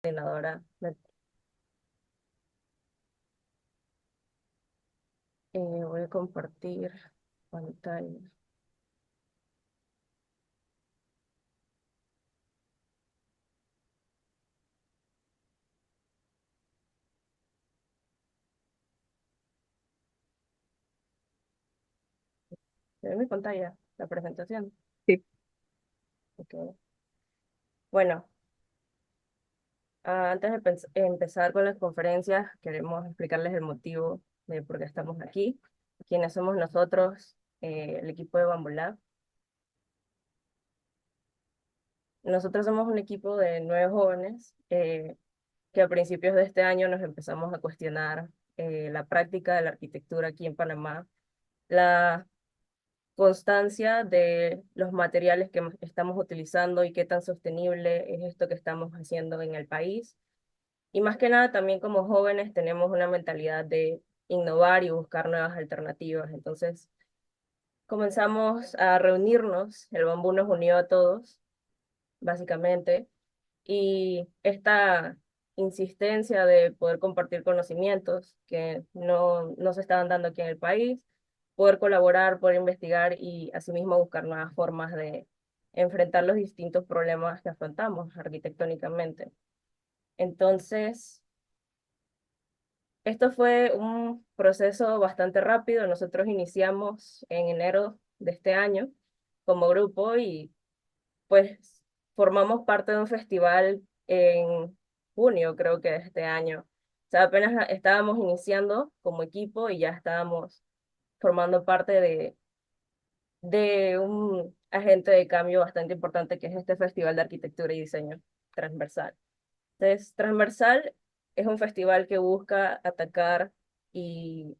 Coordinadora. Voy a compartir pantalla. ¿Se ve mi pantalla? La presentación. Sí. Ok. Bueno, antes de empezar con las conferencias, queremos explicarles el motivo de por qué estamos aquí, quiénes somos nosotros, el equipo de Bambulab. Nosotros somos un equipo de 9 jóvenes que a principios de este año nos empezamos a cuestionar la práctica de la arquitectura aquí en Panamá, la constancia de los materiales que estamos utilizando y qué tan sostenible es esto que estamos haciendo en el país. Y más que nada, también como jóvenes tenemos una mentalidad de innovar y buscar nuevas alternativas. Entonces, comenzamos a reunirnos, el bambú nos unió a todos, básicamente, y esta insistencia de poder compartir conocimientos que no se estaban dando aquí en el país, poder colaborar, poder investigar y asimismo buscar nuevas formas de enfrentar los distintos problemas que afrontamos arquitectónicamente. Entonces, esto fue un proceso bastante rápido. Nosotros iniciamos en enero de este año como grupo y pues formamos parte de un festival en junio, creo que de este año. O sea, apenas estábamos iniciando como equipo y ya estábamos formando parte de un agente de cambio bastante importante que es este Festival de Arquitectura y Diseño Transversal. Entonces, Transversal es un festival que busca atacar y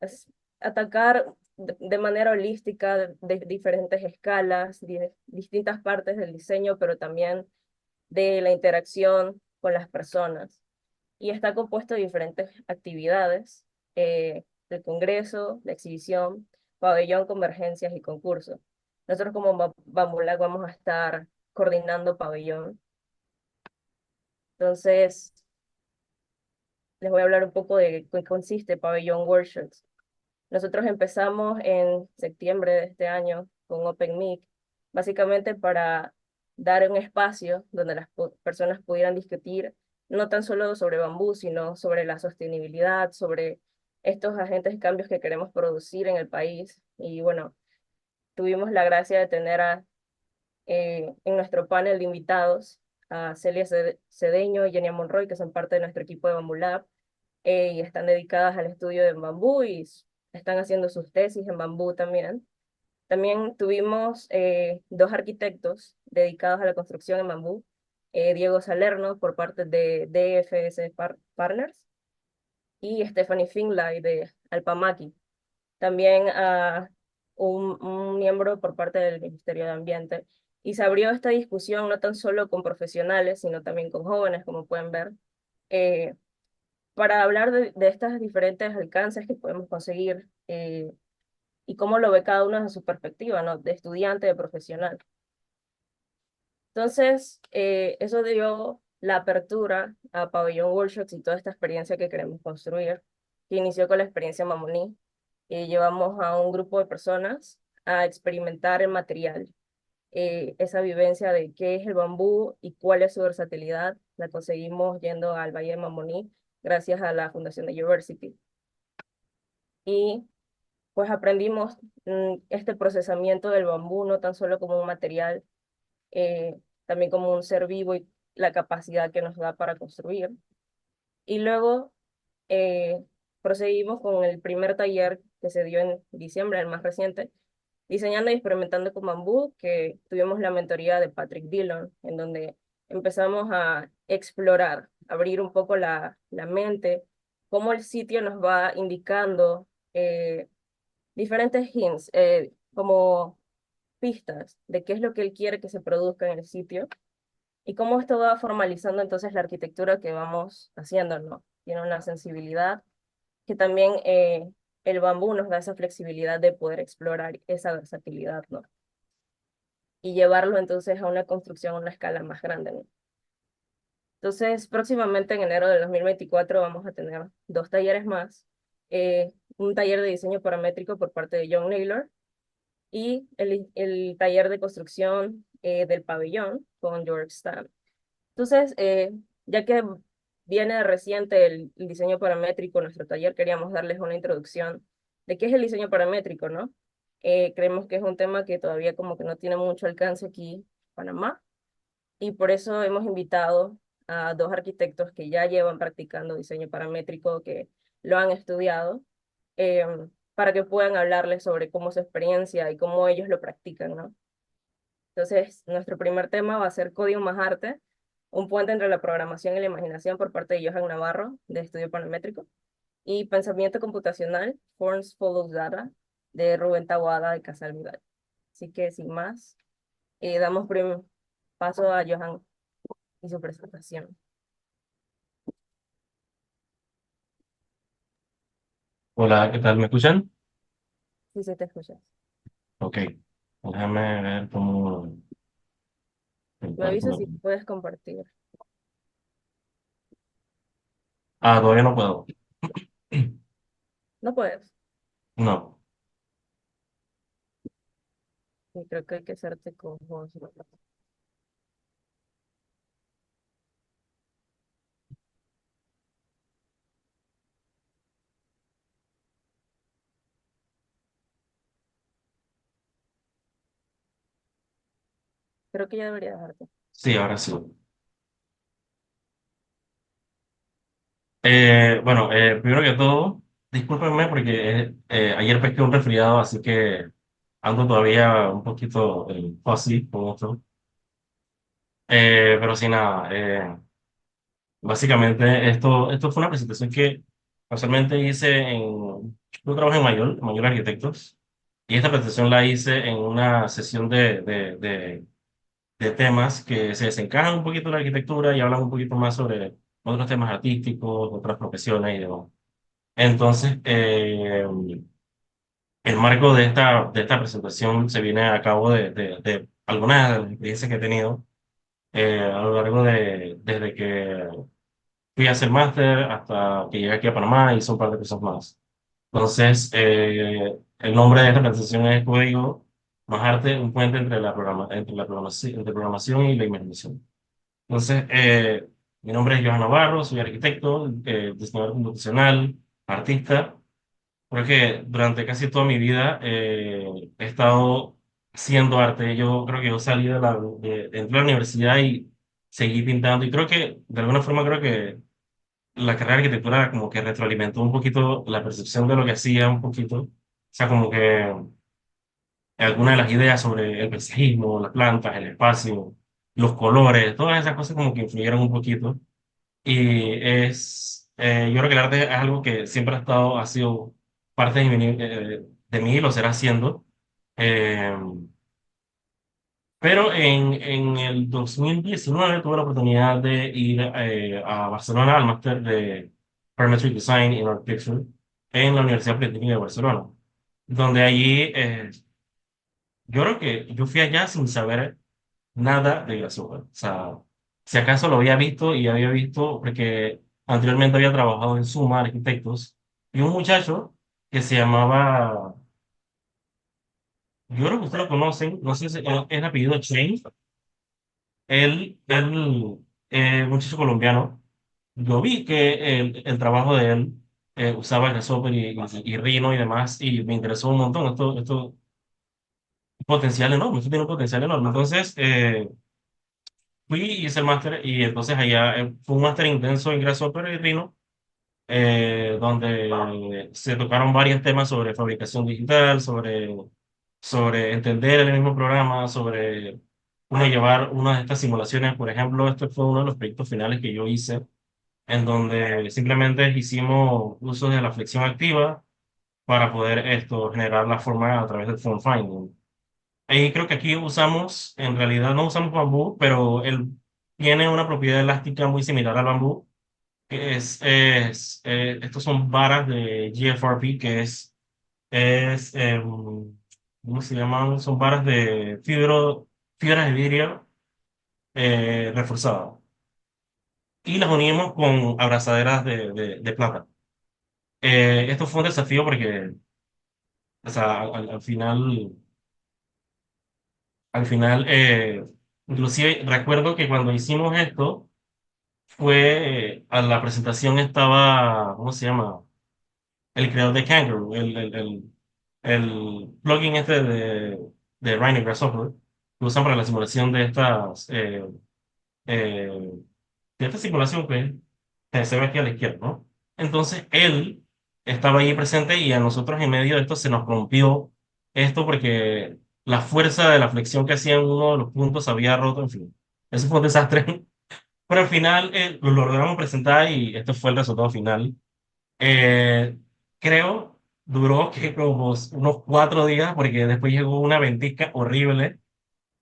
es atacar de manera holística, de diferentes escalas, distintas partes del diseño, pero también de la interacción con las personas. Y está compuesto de diferentes actividades, del congreso, la exhibición, pabellón, convergencias y concursos. Nosotros como Bambulac vamos a estar coordinando pabellón. Entonces, les voy a hablar un poco de qué consiste Pabellón Workshops. Nosotros empezamos en septiembre de este año con OpenMic, básicamente para dar un espacio donde las personas pudieran discutir no tan solo sobre bambú, sino sobre la sostenibilidad, sobre estos agentes de cambios que queremos producir en el país. Y bueno, tuvimos la gracia de tener en nuestro panel de invitados a Celia Cedeño y Jenny Monroy, que son parte de nuestro equipo de Bamboo Lab, y están dedicadas al estudio de bambú y están haciendo sus tesis en bambú también. También tuvimos dos arquitectos dedicados a la construcción en bambú, Diego Salerno por parte de DFS Partners y Stephanie Finlay de Alpamaki. También a un miembro por parte del Ministerio de Ambiente. Y se abrió esta discusión no tan solo con profesionales, sino también con jóvenes, como pueden ver, eh, para hablar de estos diferentes alcances que podemos conseguir y cómo lo ve cada uno desde su perspectiva, ¿no? De estudiante, de profesional. Entonces, eso dio la apertura a Pabellón Workshops y toda esta experiencia que queremos construir, que inició con la experiencia Mamoní. Y llevamos a un grupo de personas a experimentar el material, esa vivencia de qué es el bambú y cuál es su versatilidad, la conseguimos yendo al Valle de Mamoní gracias a la Fundación de University. Y pues aprendimos este procesamiento del bambú no tan solo como un material, eh, también como un ser vivo y la capacidad que nos da para construir. Y luego eh, proseguimos con el primer taller que se dio en diciembre, el más reciente, diseñando y experimentando con bambú, que tuvimos la mentoría de Patrick Dillon, en donde empezamos a explorar, abrir un poco la mente, cómo el sitio nos va indicando diferentes hints, como pistas de qué es lo que él quiere que se produzca en el sitio y cómo esto va formalizando entonces la arquitectura que vamos haciendo, ¿no? Tiene una sensibilidad que también el bambú nos da esa flexibilidad de poder explorar esa versatilidad, ¿no? Y llevarlo entonces a una construcción a una escala más grande, ¿no? Entonces, próximamente en enero del 2024 vamos a tener dos talleres más. Un taller de diseño paramétrico por parte de John Naylor y el taller de construcción del pabellón con George Stam. Entonces, ya que viene de reciente el diseño paramétrico, nuestro taller, queríamos darles una introducción de qué es el diseño paramétrico, ¿no? Creemos que es un tema que todavía como que no tiene mucho alcance aquí en Panamá, y por eso hemos invitado a dos arquitectos que ya llevan practicando diseño paramétrico, que lo han estudiado, eh, para que puedan hablarles sobre cómo es su experiencia y cómo ellos lo practican, ¿no? Entonces, nuestro primer tema va a ser Código más Arte, un puente entre la programación y la imaginación por parte de Johan Navarro, de Estudio Paramétrico, y Pensamiento Computacional, Forms Follows Data, de Rubén Taboada, de Casal Vidal. Así que, sin más, damos paso a Johan y su presentación. Hola, ¿qué tal? ¿Me escuchan? Sí, se te escucha. Ok, déjame ver cómo Me avisas comparto. si puedes compartir. Ah, todavía no puedo. No puedes. No. Y creo que hay que hacerte con voz, ¿no? Creo que ya debería dejarte. Sí, ahora sí. Bueno, primero que todo, discúlpenme porque ayer pesqué un resfriado, así que ando todavía un poquito fuzzy con esto. Pero sí, nada. Básicamente, esto fue una presentación que casualmente hice yo trabajo en Mayor Arquitectos, y esta presentación la hice en una sesión de temas que se desencajan un poquito de la arquitectura y hablan un poquito más sobre otros temas artísticos, otras profesiones y demás. Entonces, el marco de esta presentación se viene a cabo de algunas de las experiencias que he tenido a lo largo desde que fui a hacer máster hasta que llegué aquí a Panamá y hice un par de cosas más. Entonces, el nombre de esta presentación es Código más Arte, un puente entre programación y la imaginación. Entonces, mi nombre es Johan Navarro, soy arquitecto, diseñador computacional, artista. Creo que durante casi toda mi vida he estado haciendo arte. Yo creo que yo salí entré a la universidad y seguí pintando. Y creo que, de alguna forma, creo que la carrera de arquitectura como que retroalimentó un poquito la percepción de lo que hacía un poquito. O sea, como que algunas de las ideas sobre el paisajismo, las plantas, el espacio, los colores, todas esas cosas como que influyeron un poquito. Y yo creo que el arte es algo que siempre ha sido parte de mí y lo será siendo. Eh, pero en el 2019 tuve la oportunidad de ir a Barcelona al máster de Parametric Design in Architecture en la Universidad Politécnica de Barcelona, donde allí yo creo que yo fui allá sin saber nada de Grasshopper. O sea, si acaso lo había visto y había visto, porque anteriormente había trabajado en Suma Arquitectos, y un muchacho que se llamaba, yo creo que ustedes lo conocen, no sé si es el apellido Chain, muchacho colombiano, yo vi que el trabajo de él usaba Grasshopper y Rhino y demás, y me interesó un montón. Esto potencial enorme, esto tiene un potencial enorme. Entonces, fui y hice el máster, y entonces allá fue un máster intenso en Grasshopper y Rhino, donde se tocaron varios temas sobre fabricación digital, sobre entender el mismo programa, sobre uno llevar una de estas simulaciones. Por ejemplo, este fue uno de los proyectos finales que yo hice, en donde simplemente hicimos uso de la flexión activa para poder generar la forma a través del form finding. Y creo que aquí en realidad no usamos bambú, pero él tiene una propiedad elástica muy similar al bambú, que estos son varas de GFRP, que ¿cómo se llaman? Son varas fibras de vidrio reforzadas. y las unimos con abrazaderas de plata. Esto fue un desafío porque, o sea, al final, inclusive recuerdo que cuando hicimos esto, a la presentación estaba, ¿cómo se llama? El creador de Kangaroo, el plugin este de Rhino y Grasshopper, que usan para la simulación eh, de esta simulación que se ve aquí a la izquierda, ¿no? Entonces él estaba ahí presente y a nosotros en medio de esto se nos rompió esto porque la fuerza de la flexión que hacía en uno de los puntos se había roto, en fin. Eso fue un desastre. Pero al final lo logramos presentar y esto fue el resultado final. Eh, Creo duró que como unos 4 días porque después llegó una ventisca horrible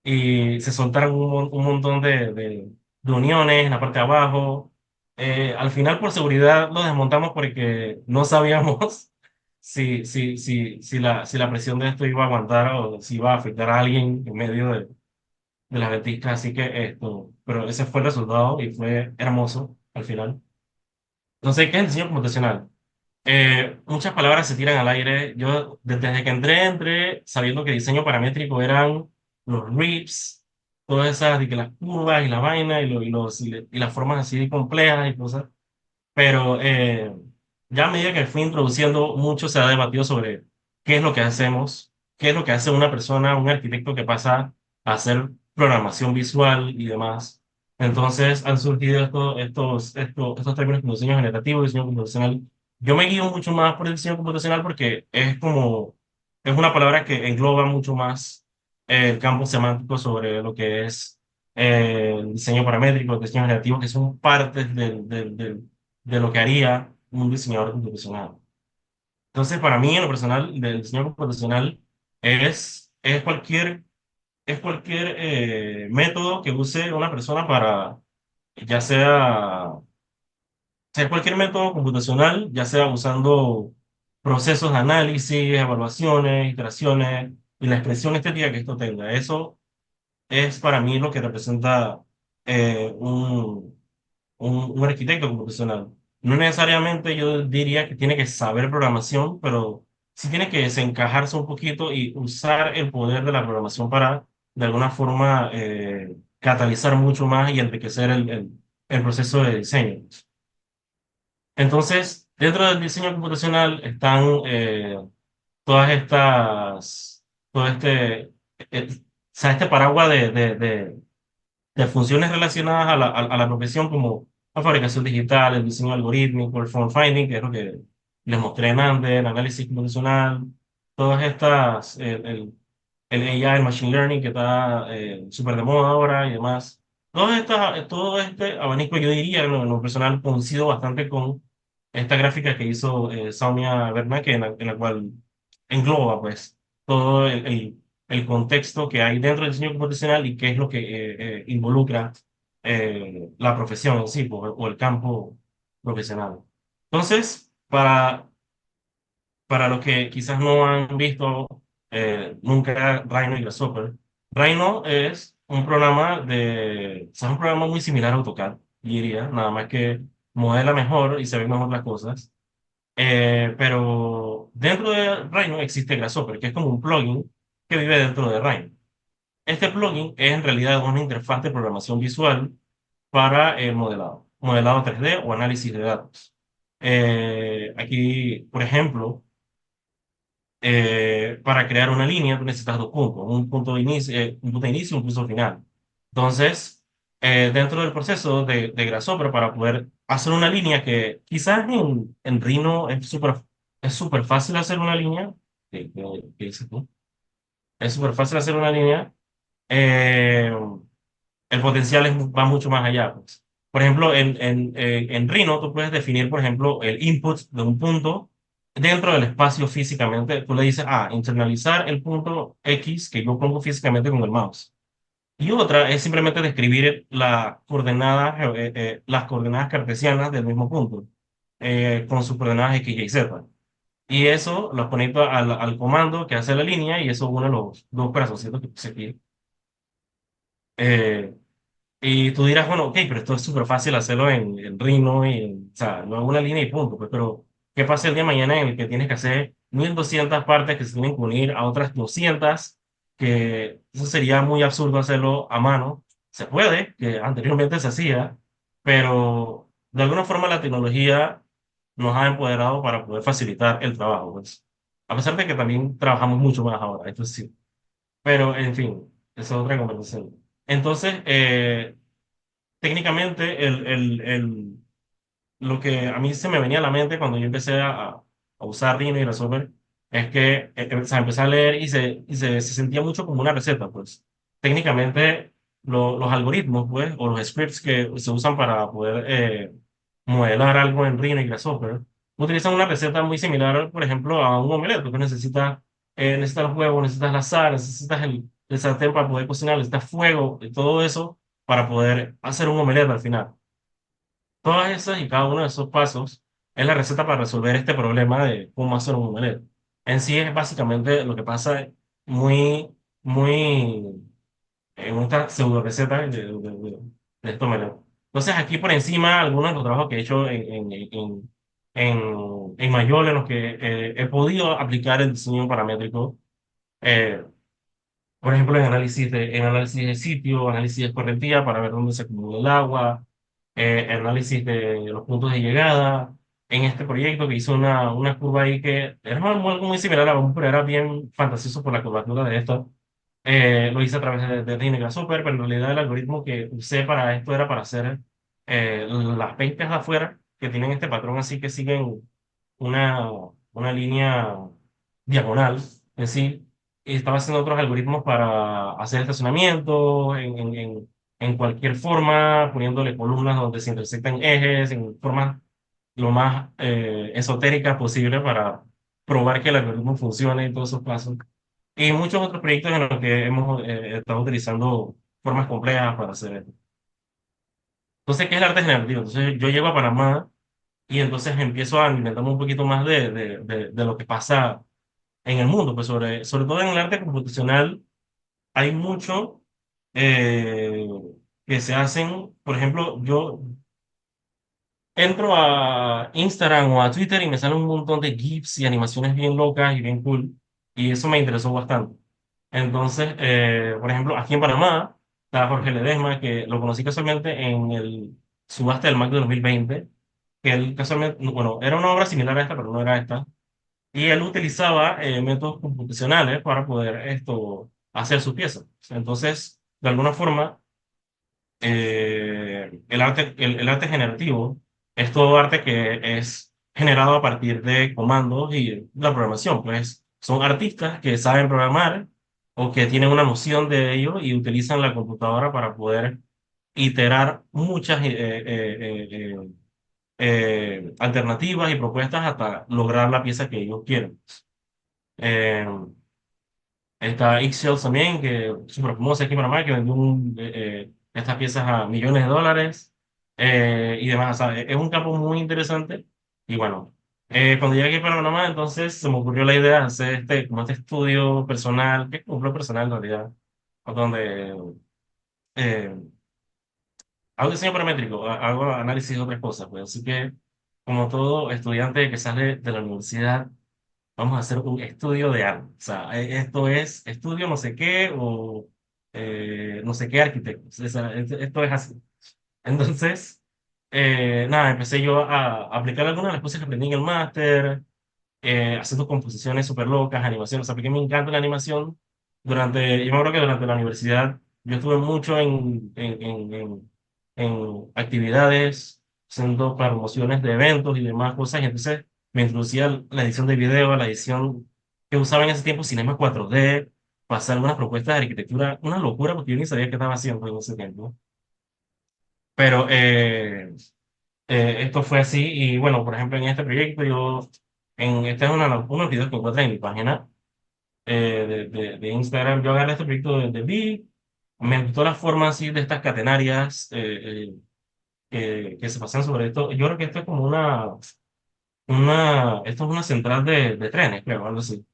y se soltaron un montón de uniones en la parte de abajo. Al final por seguridad lo desmontamos porque no sabíamos si la presión de esto iba a aguantar o si iba a afectar a alguien en medio de las ventiscas. Así que esto, pero ese fue el resultado y fue hermoso al final. Entonces, ¿qué es el diseño computacional? Muchas palabras se tiran al aire. Yo desde que entré sabiendo que diseño paramétrico eran los RIPs, todas esas, de que las curvas y la vaina y las formas así complejas y cosas. Pero ya a medida que fui introduciendo, mucho se ha debatido sobre qué es lo que hacemos, qué es lo que hace una persona, un arquitecto que pasa a hacer programación visual y demás. Entonces han surgido estos términos como diseño generativo, diseño computacional. Yo me guío mucho más por el diseño computacional porque es una palabra que engloba mucho más el campo semántico sobre lo que es el diseño paramétrico, el diseño generativo, que son partes de lo que haría un diseñador computacional. Entonces, para mí, en lo personal, del diseño computacional es cualquier método que use una persona para, ya sea cualquier método computacional, ya sea usando procesos de análisis, evaluaciones, iteraciones y la expresión estética que esto tenga. Eso es para mí lo que representa eh, un, un arquitecto computacional. No necesariamente yo diría que tiene que saber programación, pero sí tiene que desencajarse un poquito y usar el poder de la programación para, de alguna forma, catalizar mucho más y enriquecer el proceso de diseño. Entonces, dentro del diseño computacional están todas estas, todo o sea, este paraguas de funciones relacionadas a la profesión como la fabricación digital, el diseño algorítmico, el form finding, que es lo que les mostré antes, el análisis computacional, todas estas, el AI, el machine learning que está súper de moda ahora y demás. Todo este abanico yo diría en lo personal coincido bastante con esta gráfica que hizo Soumya Bernanke en la cual engloba pues todo el contexto que hay dentro del diseño computacional y qué es lo que involucra la profesión en sí, o el campo profesional. Entonces, para los que quizás no han visto nunca Rhino y Grasshopper, Rhino es un programa o sea, es un programa muy similar a AutoCAD, diría, nada más que modela mejor y se ven mejor las cosas. Pero dentro de Rhino existe Grasshopper, que es como un plugin que vive dentro de Rhino. Este plugin es en realidad una interfaz de programación visual para el modelado 3D o análisis de datos. Aquí, por ejemplo, para crear una línea tú necesitas dos puntos, un punto de inicio y un punto final. Entonces, dentro del proceso de Grasshopper, para poder hacer una línea que quizás en Rhino es súper fácil hacer una línea, ¿qué dices tú? Es súper fácil hacer una línea. eh, el potencial va mucho más allá, pues. Por ejemplo, en Rhino tú puedes definir, por ejemplo, el input de un punto dentro del espacio físicamente. Tú le dices, internalizar el punto X que yo pongo físicamente con el mouse. Y otra es simplemente describir las coordenadas cartesianas del mismo punto, con sus coordenadas X, Y, Z. Y eso lo conecto al comando que hace la línea y eso une los dos corazoncitos que puse aquí. Y tú dirás, bueno, ok, pero esto es súper fácil hacerlo en Rhino, o sea, no en una línea y punto, pues, pero ¿qué pasa el día de mañana en el que tienes que hacer 1200 partes que se tienen que unir a otras 200? Que eso sería muy absurdo hacerlo a mano. Se puede, que anteriormente se hacía, pero de alguna forma la tecnología nos ha empoderado para poder facilitar el trabajo, pues. A pesar de que también trabajamos mucho más ahora, esto sí. Pero, en fin, esa es otra conversación. Entonces, técnicamente, lo que a mí se me venía a la mente cuando yo empecé a usar Rhino y Resolver es que o sea, empecé a leer se sentía mucho como una receta, pues. Técnicamente, los algoritmos, pues, o los scripts que se usan para poder modelar algo en Rhino y Grasshopper, utilizan una receta muy similar, por ejemplo, a un omelette, porque necesitas los huevos, necesitas la sal, necesitas el sartén para poder cocinar, necesitas fuego y todo eso para poder hacer un omelette al final. Todas esas y cada uno de esos pasos es la receta para resolver este problema de cómo hacer un omelette. En sí es básicamente lo que pasa muy, muy en esta pseudo receta de este omelette. Entonces aquí por encima algunos de los trabajos que he hecho en Mayol en los que he podido aplicar el diseño paramétrico. eh, por ejemplo, en análisis de sitio, análisis de escorrentía para ver dónde se acumula el agua, análisis de los puntos de llegada. En este proyecto que hizo una curva ahí que era algo muy similar a un, pero era bien fantasioso por la curvatura de esto. Lo hice a través de Rinnegan Super, pero en realidad el algoritmo que usé para esto era para hacer las pencas de afuera que tienen este patrón así que siguen una, una línea diagonal en sí. Y estaba haciendo otros algoritmos para hacer estacionamiento en cualquier forma, poniéndole columnas donde se intersectan ejes, en formas lo más esotéricas posible para probar que el algoritmo funcione en todos esos pasos. Y muchos otros proyectos en los que hemos estado utilizando formas complejas para hacer esto. Entonces, ¿qué es el arte generativo? Entonces, yo llego a Panamá y entonces empiezo a inventarme un poquito más de lo que pasa en el mundo, pues sobre todo en el arte computacional hay mucho eh, que se hacen, por ejemplo, yo entro a Instagram o a Twitter y me salen un montón de GIFs y animaciones bien locas y bien cool, y eso me interesó bastante. Entonces, por ejemplo, aquí en Panamá está Jorge Ledesma, que lo conocí casualmente en el subasta del MAC de 2020, que él casualmente, bueno, era una obra similar a esta, pero no era esta, y él utilizaba métodos computacionales para poder hacer sus piezas. Entonces, de alguna forma, el arte generativo es todo arte que es generado a partir de comandos y la programación. Pues son artistas que saben programar o que tienen una noción de ello y utilizan la computadora para poder iterar muchas alternativas y propuestas hasta lograr la pieza que ellos quieren. Eh, Está Ixchel también, que es súper famosa aquí en Panamá, que vendió estas piezas a millones de dólares y demás. O sea, es un campo muy interesante. Y bueno, cuando llegué aquí a Panamá, entonces se me ocurrió la idea de hacer como este estudio personal, que es un blog personal en realidad, donde eh, hago diseño paramétrico, hago análisis de otras cosas. Pues. Así que, como todo estudiante que sale de la universidad, vamos a hacer un estudio de algo. O sea, esto es estudio no sé qué o no sé qué arquitecto. O sea, esto es así. Entonces, nada, empecé yo a aplicar algunas de las cosas que aprendí en el máster, haciendo composiciones súper locas, animaciones. O sea, porque me encanta la animación. Yo me acuerdo que durante la universidad yo estuve mucho en actividades, haciendo promociones de eventos y demás cosas. Y entonces me introducía la edición de video, la edición que usaba en ese tiempo, Cinema 4D, pasar algunas propuestas de arquitectura, una locura porque yo ni sabía qué estaba haciendo en ese tiempo. Pero esto fue así y bueno, por ejemplo, en este proyecto este es uno de los videos que encuentran en mi página de Instagram. Yo agarré este proyecto de Vi, me gustó la forma así de estas catenarias que se pasan sobre esto. Yo creo que esto es como esto es una central de trenes, creo, algo así.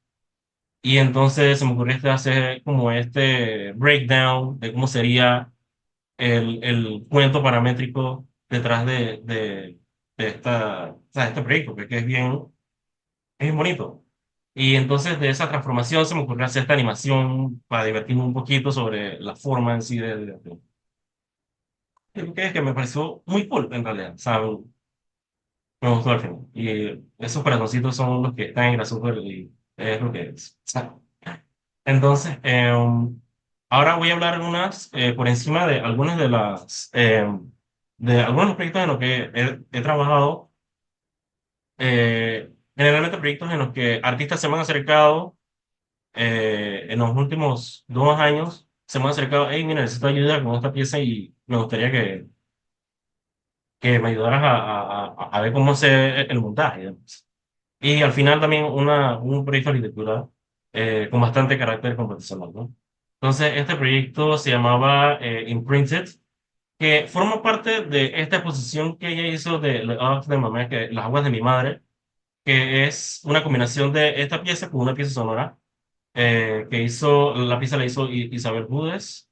Y entonces se me ocurrió hacer como este breakdown de cómo sería el cuento paramétrico detrás o sea, este proyecto, porque es bien bonito. Y entonces de esa transformación se me ocurrió hacer esta animación para divertirme un poquito sobre la forma en sí de lo que es que me pareció muy cool en realidad. O sea, me gustó al final. Y esos corazoncitos son los que están en Grasshopper y es lo que es. Entonces, ahora voy a hablar por encima de algunas de algunos de los proyectos en los que he trabajado. Generalmente proyectos en los que artistas se me han acercado en los últimos 2 años, se me han acercado, hey, mira, necesito ayuda con esta pieza y me gustaría que me ayudaras a ver cómo hacer el montaje y demás. Y al final también un proyecto de arquitectura con bastante carácter computacional, ¿no? Entonces, este proyecto se llamaba Imprinted, que forma parte de esta exposición que ella hizo de The Aguas de Mamá, que Las Aguas de mi Madre, que es una combinación de esta pieza con una pieza sonora la pieza la hizo Isabel Budes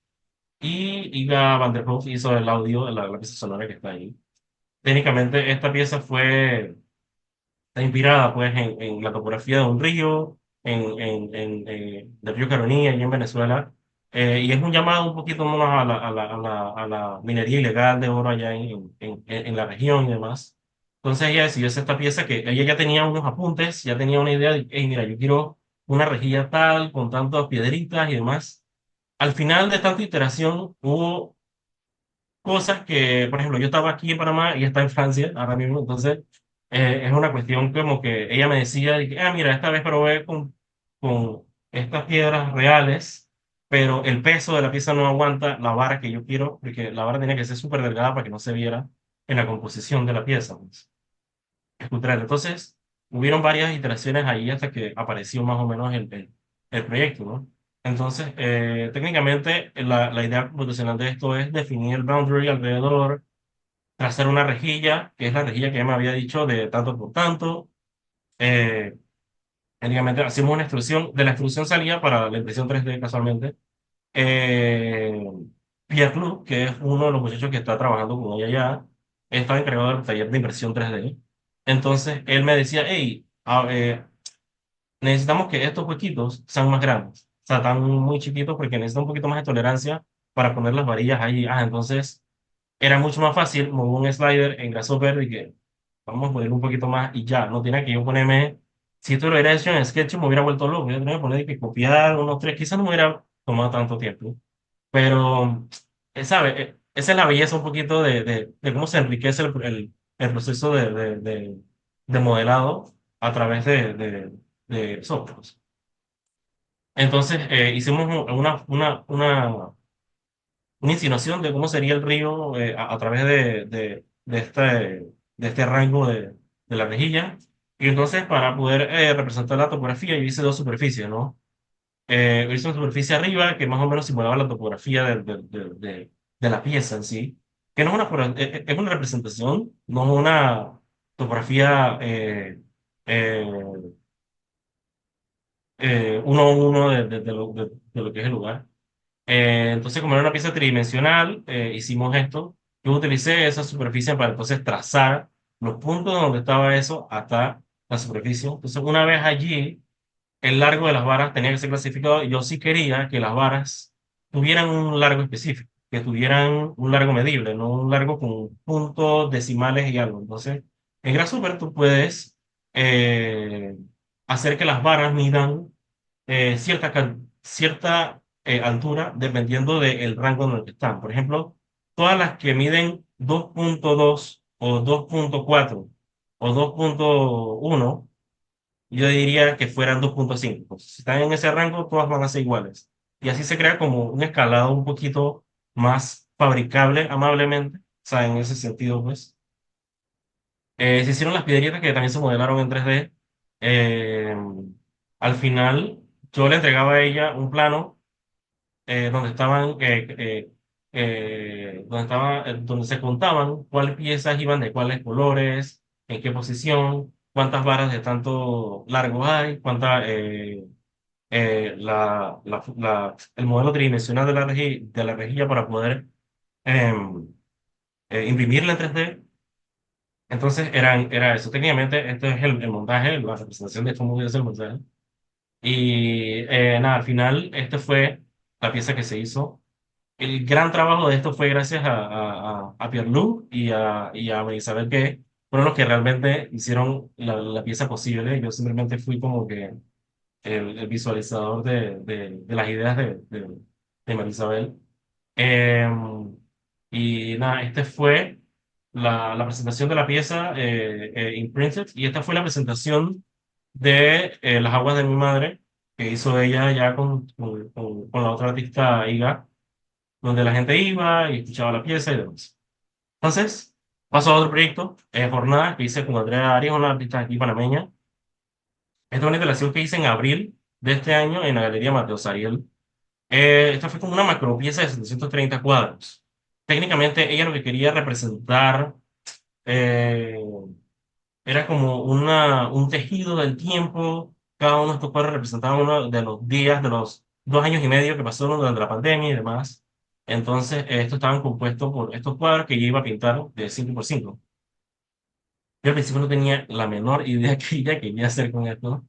y Iga Van der Hoef hizo el audio de la pieza sonora que está ahí. Técnicamente, esta pieza está inspirada pues en la topografía de un río, del río Caroní, allí en Venezuela, y es un llamado un poquito más a la minería ilegal de oro allá en la región y demás. Entonces ella decidió hacer esta pieza que ella ya tenía unos apuntes, ya tenía una idea de, hey, mira, yo quiero una rejilla tal, con tantas piedritas y demás. Al final de tanta iteración, hubo cosas que, por ejemplo, yo estaba aquí en Panamá y está en Francia ahora mismo, entonces es una cuestión como que ella me decía, de que, mira, esta vez probé con estas piedras reales, pero el peso de la pieza no aguanta la vara que yo quiero, porque la vara tenía que ser súper delgada para que no se viera en la composición de la pieza, pues, escultural. Entonces, hubieron varias iteraciones ahí hasta que apareció más o menos el proyecto, ¿no? Entonces, técnicamente, la idea computacional de esto es definir el boundary alrededor, trazar una rejilla, que es la rejilla que ya me había dicho de tanto por tanto. Eh, Técnicamente, hacemos una extrusión. De la extrusión salía para la impresión 3D casualmente. Eh, Pierre, que es uno de los muchachos que está trabajando con ella ya, estaba encargado del taller de impresión 3D. Entonces, él me decía, hey, necesitamos que estos huequitos sean más grandes. O sea, están muy chiquitos porque necesitan un poquito más de tolerancia para poner las varillas ahí. Entonces era mucho más fácil mover un slider en Grasshopper y que vamos a poner un poquito más y ya. No tiene que yo ponerme, si esto lo hubiera hecho en Sketch me hubiera vuelto loco. Yo tenía que poner que copiar unos tres, quizás no me hubiera tomado tanto tiempo. Pero, ¿sabe? Esa es la belleza un poquito de cómo se enriquece el proceso de modelado a través de softwares. Entonces, hicimos una insinuación de cómo sería el río a través de este rango de la rejilla. Y entonces, para poder representar la topografía, yo hice dos superficies, ¿no? Hice una superficie arriba que más o menos simulaba la topografía de la pieza en sí, que no es es una representación, no es una topografía eh, uno a uno de lo que es el lugar. Entonces, como era una pieza tridimensional, hicimos esto. Yo utilicé esa superficie para entonces trazar los puntos donde estaba eso hasta la superficie. Entonces, una vez allí, el largo de las varas tenía que ser clasificado. Y yo sí quería que las varas tuvieran un largo específico, que tuvieran un largo medible, no un largo con puntos decimales y algo. Entonces, en Grasshopper tú puedes eh, hacer que las varas midan cierta altura dependiendo del rango en el que están. Por ejemplo, todas las que miden 2.2 o 2.4 o 2.1 yo diría que fueran 2.5. Pues, si están en ese rango, todas van a ser iguales. Y así se crea como un escalado un poquito más fabricable amablemente. O sea, en ese sentido, pues. Se hicieron las piedritas que también se modelaron en 3D. Eh, Al final, yo le entregaba a ella un plano donde se contaban cuáles piezas iban de cuáles colores, en qué posición, cuántas varas de tanto largo hay, el modelo tridimensional de la rejilla para poder em, imprimirla en 3D. Entonces era eso. Técnicamente, esto es el montaje, la representación de cómo es el montaje. Y nada, al final, esta fue la pieza que se hizo. El gran trabajo de esto fue gracias a Pierre-Luc y a María Isabel, que fueron los que realmente hicieron la pieza posible. Yo simplemente fui como que el visualizador de las ideas de María Isabel. Eh, y nada, esta fue la presentación de la pieza Imprinted, y esta fue la presentación de Las aguas de mi madre, que hizo ella ya con la otra artista Iga, donde la gente iba y escuchaba la pieza y demás. Entonces, pasó a otro proyecto, Jornada, que hice con Andrea Arias, una artista aquí panameña. Esta es una instalación que hice en abril de este año en la Galería Mateo Sariel. Esta fue como una macro pieza de 730 cuadros. Técnicamente, ella lo que quería representar eh, era como un tejido del tiempo. Cada uno de estos cuadros representaba uno de los días de los 2 años y medio que pasaron durante la pandemia y demás. Entonces, estos estaban compuestos por estos cuadros que yo iba a pintar de 5 por 5. Yo al principio no tenía la menor idea que ella quería hacer con esto,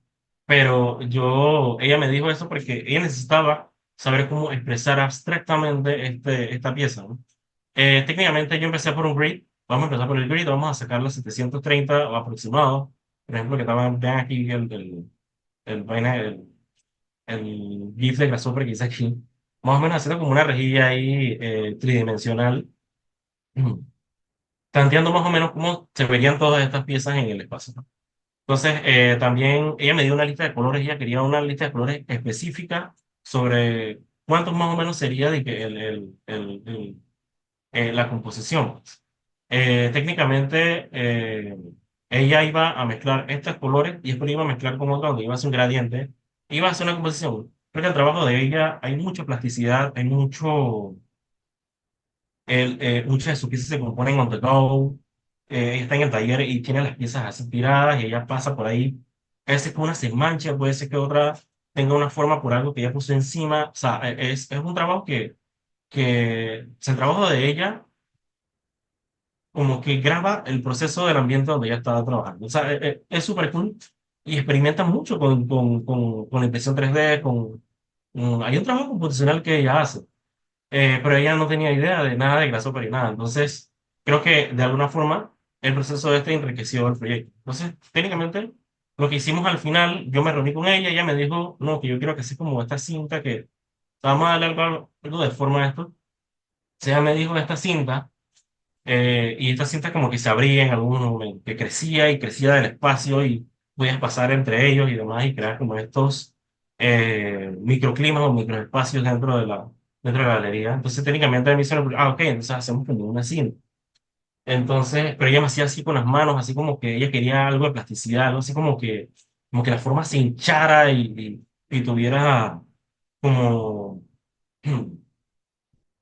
pero ella me dijo eso porque ella necesitaba saber cómo expresar abstractamente esta pieza, ¿no? Técnicamente yo empecé por un grid. Vamos a empezar por el grid, vamos a sacar los 730 o aproximado. Por ejemplo, que vean aquí el GIF de Grasshopper que hice aquí. Más o menos haciendo como una rejilla ahí tridimensional, tanteando más o menos cómo se verían todas estas piezas en el espacio, ¿no? Entonces, también ella me dio una lista de colores. Ella quería una lista de colores específica sobre cuántos más o menos sería de que la composición. Técnicamente, ella iba a mezclar estos colores y después iba a mezclar con otro donde iba a hacer un gradiente. Iba a hacer una composición. Creo que el trabajo de ella hay mucha plasticidad, hay muchas de sus piezas se componen on the go. Ella está en el taller y tiene las piezas así tiradas y ella pasa por ahí. A veces que una se mancha, puede ser que otra tenga una forma por algo que ella puso encima. O sea, es un trabajo que el trabajo de ella como que graba el proceso del ambiente donde ella estaba trabajando. O sea, es súper cool y experimenta mucho con la impresión 3D, hay un trabajo computacional que ella hace, pero ella no tenía idea de nada de Grasshopper y nada. Entonces, creo que de alguna forma el proceso este enriqueció el proyecto. Entonces, técnicamente, lo que hicimos al final, yo me reuní con ella me dijo, no, que yo quiero que sea como esta cinta que, vamos a darle algo de forma a esto. O sea, ella me dijo esta cinta. Y esta cinta como que se abría en algún momento, que crecía y crecía del espacio y podías pasar entre ellos y demás y crear como estos microclimas o microespacios dentro de la galería. Entonces técnicamente a mí se me ocurrió, ok, entonces hacemos como una cinta. Entonces, pero ella me hacía así con las manos, así como que ella quería algo de plasticidad, algo así como que la forma se hinchara y tuviera como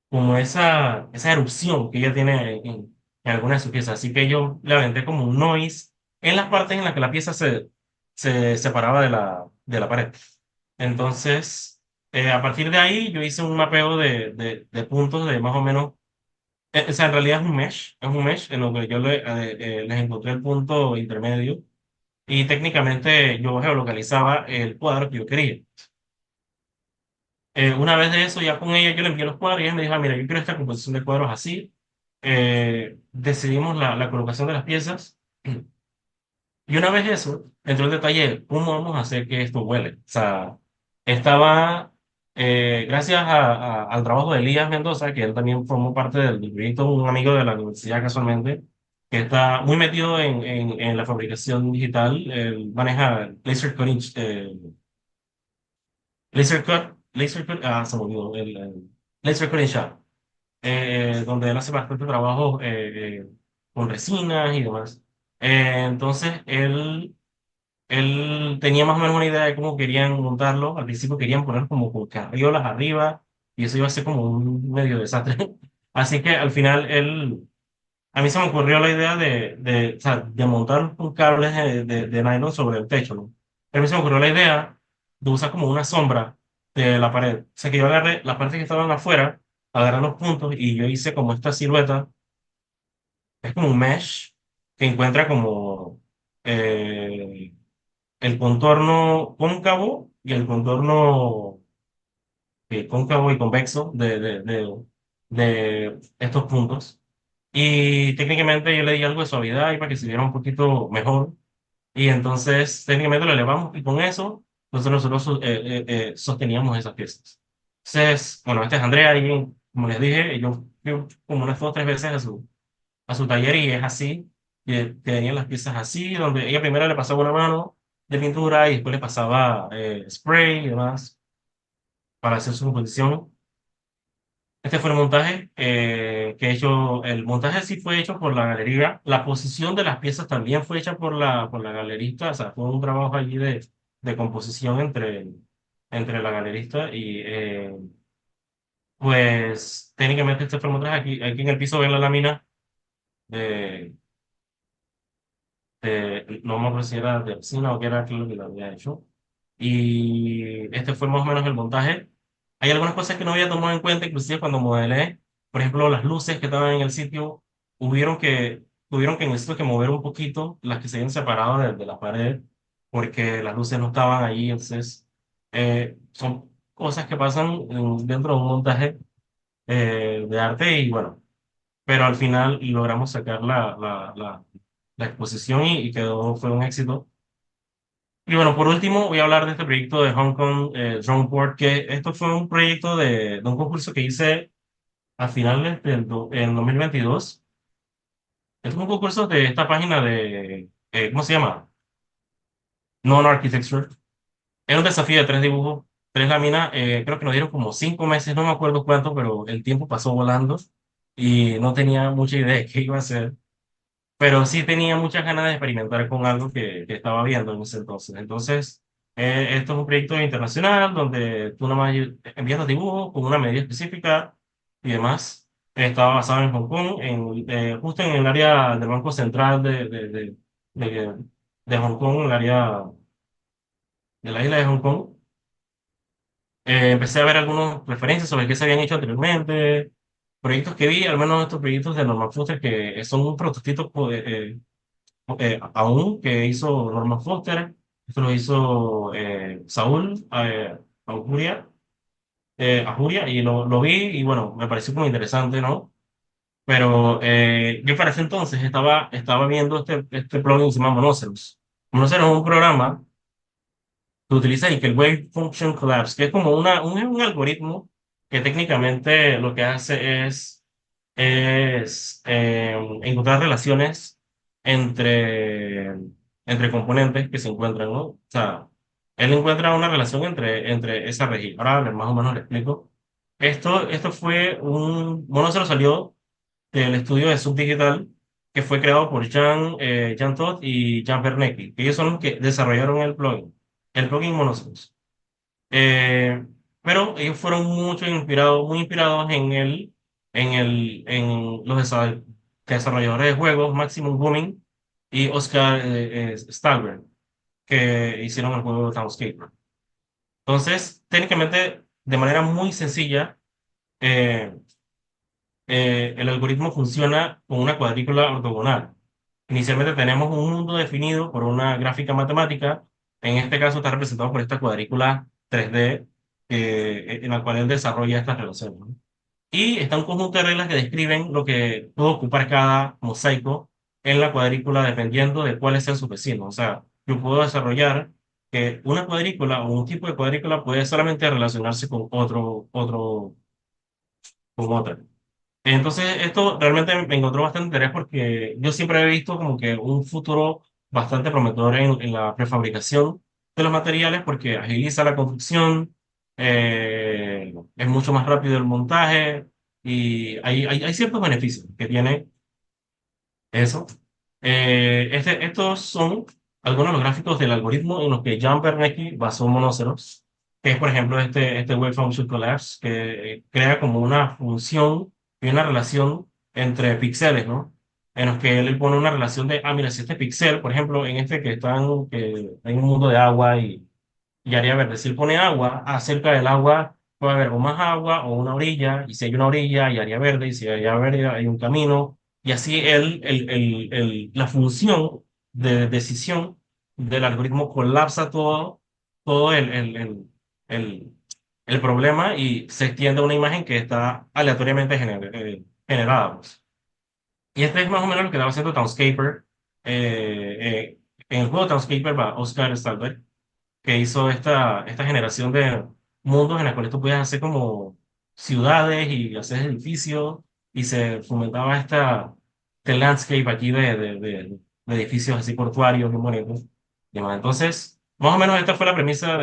como esa erupción que ella tiene en algunas de sus piezas. Así que yo le aventé como un noise en las partes en las que la pieza se separaba de la pared. Entonces, a partir de ahí yo hice un mapeo de puntos de más o menos, o sea, en realidad es un mesh en lo que yo les encontré el punto intermedio y técnicamente yo geolocalizaba el cuadro que yo quería. Una vez de eso, ya con ella, yo le envié los cuadros y ella me dijo, "Ah, mira, yo quiero esta composición de cuadros así." Decidimos la colocación de las piezas. Y una vez eso, entró el detalle de cómo vamos a hacer que esto huele. O sea, estaba, gracias al trabajo de Elías Mendoza, que él también formó parte del proyecto, un amigo de la universidad casualmente, que está muy metido en la fabricación digital. Él maneja laser cutting, se me olvidó, Laser Cutting Shop, donde él hace bastante trabajo con resinas y demás. Entonces, él tenía más o menos una idea de cómo querían montarlo. Al principio querían poner como con carriolas arriba y eso iba a ser como un medio desastre. Así que al final a mí se me ocurrió la idea o sea, de montar un cable de nylon sobre el techo, ¿no? A mí se me ocurrió la idea de usar como una sombra de la pared. O sea, que yo agarré las partes que estaban afuera, agarrar los puntos y yo hice como esta silueta, es como un mesh que encuentra como eh, el contorno cóncavo y el contorno cóncavo y convexo de estos puntos. Y técnicamente yo le di algo de suavidad y para que se viera un poquito mejor. Y entonces técnicamente lo elevamos y con eso nosotros sosteníamos esas piezas. Entonces, bueno, este es Andrea y como les dije, yo fui como unas 2 o 3 veces a su taller y es así, que tenían las piezas así, donde ella primero le pasaba una mano de pintura y después le pasaba spray y demás para hacer su composición. Este fue el montaje que he hecho. El montaje sí fue hecho por la galería. La posición de las piezas también fue hecha por la galerista. O sea, fue un trabajo allí de composición entre la galerista y pues técnicamente este fue el montaje. Aquí en el piso ven la lámina de, no me acuerdo si era de resina o qué era lo que lo había hecho. Y este fue más o menos el montaje. Hay algunas cosas que no había tomado en cuenta, inclusive cuando modelé, por ejemplo, las luces que estaban en el sitio, tuvieron que en el sitio que mover un poquito las que se habían separado de la pared, porque las luces no estaban allí. Entonces, son cosas que pasan dentro de un montaje de arte y bueno, pero al final logramos sacar la exposición y quedó, fue un éxito. Y bueno, por último, voy a hablar de este proyecto de Hong Kong Drone Port, que esto fue un proyecto de un concurso que hice a finales en 2022. Es un concurso de esta página de, ¿cómo se llama? Non-Architecture. Era un desafío de 3 dibujos, 3 láminas. Creo que nos dieron como 5 meses, no me acuerdo cuánto, pero el tiempo pasó volando y no tenía mucha idea de qué iba a hacer. Pero sí tenía muchas ganas de experimentar con algo que estaba viendo en ese entonces. Entonces, esto es un proyecto internacional donde tú nada más envías los dibujos con una medida específica y demás. Estaba basado en Hong Kong, justo en el área del Banco Central de, de Hong Kong, en el área de la isla de Hong Kong. Empecé a ver algunas referencias sobre qué se habían hecho anteriormente, proyectos que vi, al menos estos proyectos de Norman Foster, que son un prototipo aún que hizo Norman Foster, esto lo hizo Saúl Ajuria, y lo vi y bueno, me pareció muy interesante, ¿no? Pero yo para ese entonces estaba viendo este plugin que se llama Monoceros. Monoceros es un programa que utiliza y que el Wave Function Collapse, que es como un algoritmo que técnicamente lo que hace es encontrar relaciones entre, entre componentes que se encuentran, ¿no? O sea, él encuentra una relación entre esa región. Ahora más o menos le explico. Esto fue bueno, se lo salió del estudio de Subdigital, que fue creado por Jan Todd y Jan Bernecki, que ellos son los que desarrollaron el plugin Monoceros. Eh, pero ellos fueron muy inspirados en los desarrolladores de juegos, Maximum Booming y Oscar Stalberg, que hicieron el juego Townscaper. Entonces, técnicamente, de manera muy sencilla, eh, el algoritmo funciona con una cuadrícula ortogonal. Inicialmente tenemos un mundo definido por una gráfica matemática. En este caso está representado por esta cuadrícula 3D en la cual él desarrolla estas relaciones, ¿no? Y está un conjunto de reglas que describen lo que puede ocupar cada mosaico en la cuadrícula dependiendo de cuáles sean sus vecinos. O sea, yo puedo desarrollar que una cuadrícula o un tipo de cuadrícula puede solamente relacionarse con con otra. Entonces, esto realmente me encontró bastante interés porque yo siempre he visto como que un futuro bastante prometedor en la prefabricación de los materiales porque agiliza la construcción, es mucho más rápido el montaje y hay ciertos beneficios que tiene eso. Estos son algunos de los gráficos del algoritmo en los que Jan Bernecki basó Monoceros, que es, por ejemplo, este Wave Function Collapse, que crea como una función y una relación entre píxeles, ¿no? En los que él pone una relación de, mira, si este píxel, por ejemplo, en este que hay un mundo de agua y área verde, si él pone agua, acerca del agua puede haber o más agua o una orilla, y si hay una orilla hay área verde, y si hay área verde hay un camino, y así la función de decisión del algoritmo colapsa todo el, el problema y se extiende a una imagen que está aleatoriamente generada, pues. Y este es más o menos lo que estaba haciendo Townscaper. En el juego Townscaper va Oscar Stalberg, que hizo esta generación de mundos en la cuales tú puedes hacer como ciudades y hacer edificios y se fomentaba este landscape aquí de edificios así portuarios muy bonitos. Y demás. Entonces, más o menos esta fue la premisa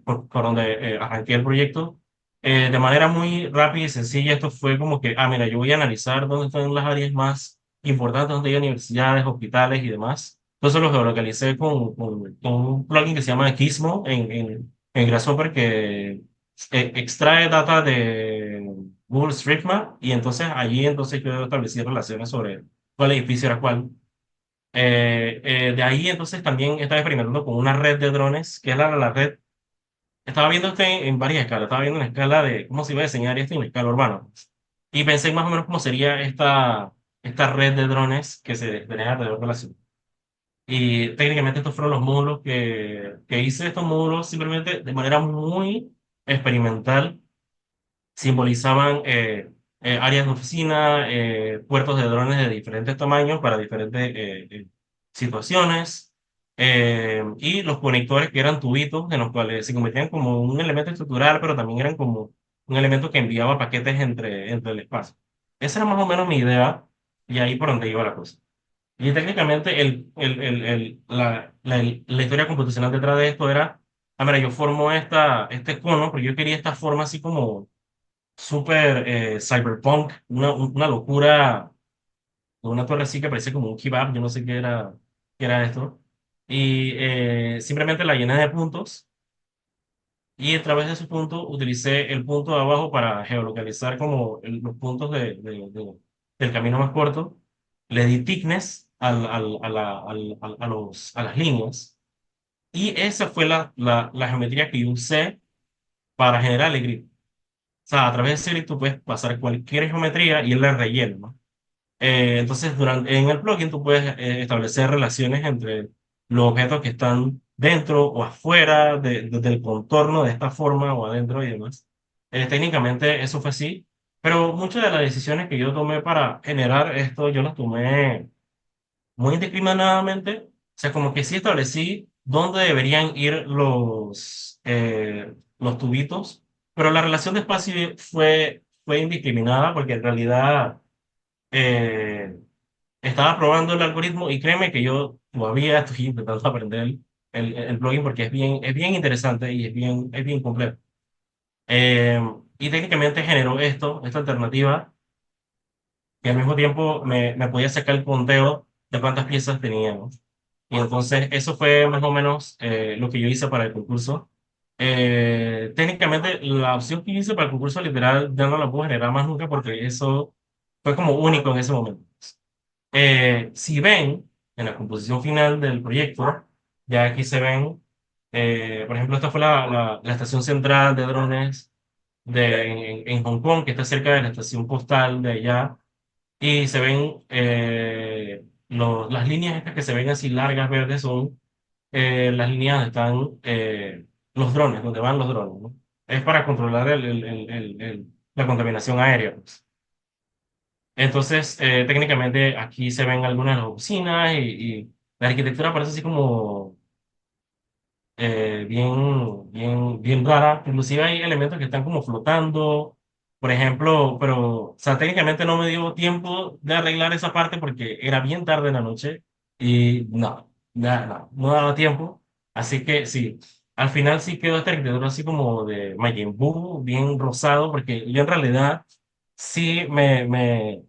por donde arranqué el proyecto. De manera muy rápida y sencilla, esto fue como que, mira, yo voy a analizar dónde están las áreas más importantes, donde hay universidades, hospitales y demás. Entonces lo geolocalicé con un plugin que se llama Gizmo en Grasshopper que extrae data de Google Street Map y entonces allí entonces yo establecí relaciones sobre cuál edificio era cuál. De ahí entonces también estaba experimentando con una red de drones, que es la red. Estaba viendo en varias escalas, estaba viendo una escala de cómo se iba a diseñar esto en una escala urbana. Y pensé más o menos cómo sería esta red de drones que se desplegara alrededor de la ciudad. Y técnicamente estos fueron los módulos que hice. Estos módulos simplemente de manera muy experimental simbolizaban áreas de oficina, puertos de drones de diferentes tamaños para diferentes situaciones, y los conectores que eran tubitos en los cuales se convertían como un elemento estructural, pero también eran como un elemento que enviaba paquetes entre el espacio. Esa era más o menos mi idea y ahí por donde iba la cosa. Y técnicamente la historia computacional detrás de esto era, mira, yo formo este cono, pero yo quería esta forma así como súper cyberpunk, una locura, una torre así que parecía como un kebab, yo no sé qué era esto. Y simplemente la llené de puntos y a través de esos puntos utilicé el punto de abajo para geolocalizar como los puntos del camino más corto. Le di thickness a las líneas y esa fue la geometría que yo usé para generar el grid. O sea, a través de ese grid tú puedes pasar cualquier geometría y él la rellena, ¿no? Entonces, en el plugin tú puedes establecer relaciones entre los objetos que están dentro o afuera del contorno de esta forma o adentro y demás. Técnicamente eso fue así, pero muchas de las decisiones que yo tomé para generar esto, yo las tomé muy indiscriminadamente. O sea, como que sí establecí dónde deberían ir los tubitos, pero la relación de espacio fue indiscriminada porque en realidad eh, estaba probando el algoritmo y créeme que yo todavía estoy intentando aprender el plugin porque es bien interesante y es bien complejo. Eh, y técnicamente generó esta alternativa y al mismo tiempo me podía sacar el conteo de cuántas piezas teníamos. Y entonces eso fue más o menos lo que yo hice para el concurso. Técnicamente la opción que hice para el concurso literal ya no la puedo generar más nunca porque eso fue como único en ese momento. Si ven en la composición final del proyecto, ya aquí se ven, por ejemplo, esta fue la estación central de drones en Hong Kong, que está cerca de la estación postal de allá, y se ven las líneas estas que se ven así largas verdes son las líneas donde están los drones, donde van los drones, ¿no? Es para controlar la contaminación aérea, pues. Entonces, técnicamente aquí se ven algunas de las oficinas y la arquitectura parece así como bien rara. Inclusive hay elementos que están como flotando, por ejemplo, pero, o sea, técnicamente no me dio tiempo de arreglar esa parte porque era bien tarde en la noche y no daba tiempo. Así que sí, al final sí quedó esta arquitectura así como de Majin Buu, bien rosado, porque yo en realidad sí me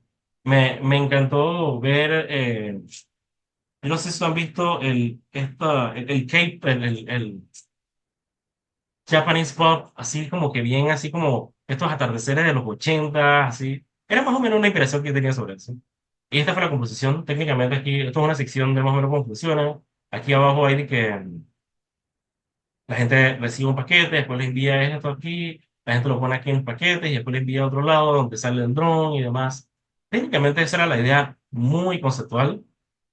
encantó ver, yo no sé si han visto el Cape, el Japanese Pop, así como que bien, así como estos atardeceres de los 80, así. Era más o menos una impresión que tenía sobre eso. Y esta fue la composición. Técnicamente aquí, esto es una sección de más o menos cómo funciona. Aquí abajo hay de que la gente recibe un paquete, después le envía esto aquí. la gente lo pone aquí en los paquetes y después lo envía a otro lado donde sale el dron y demás. Técnicamente esa era la idea muy conceptual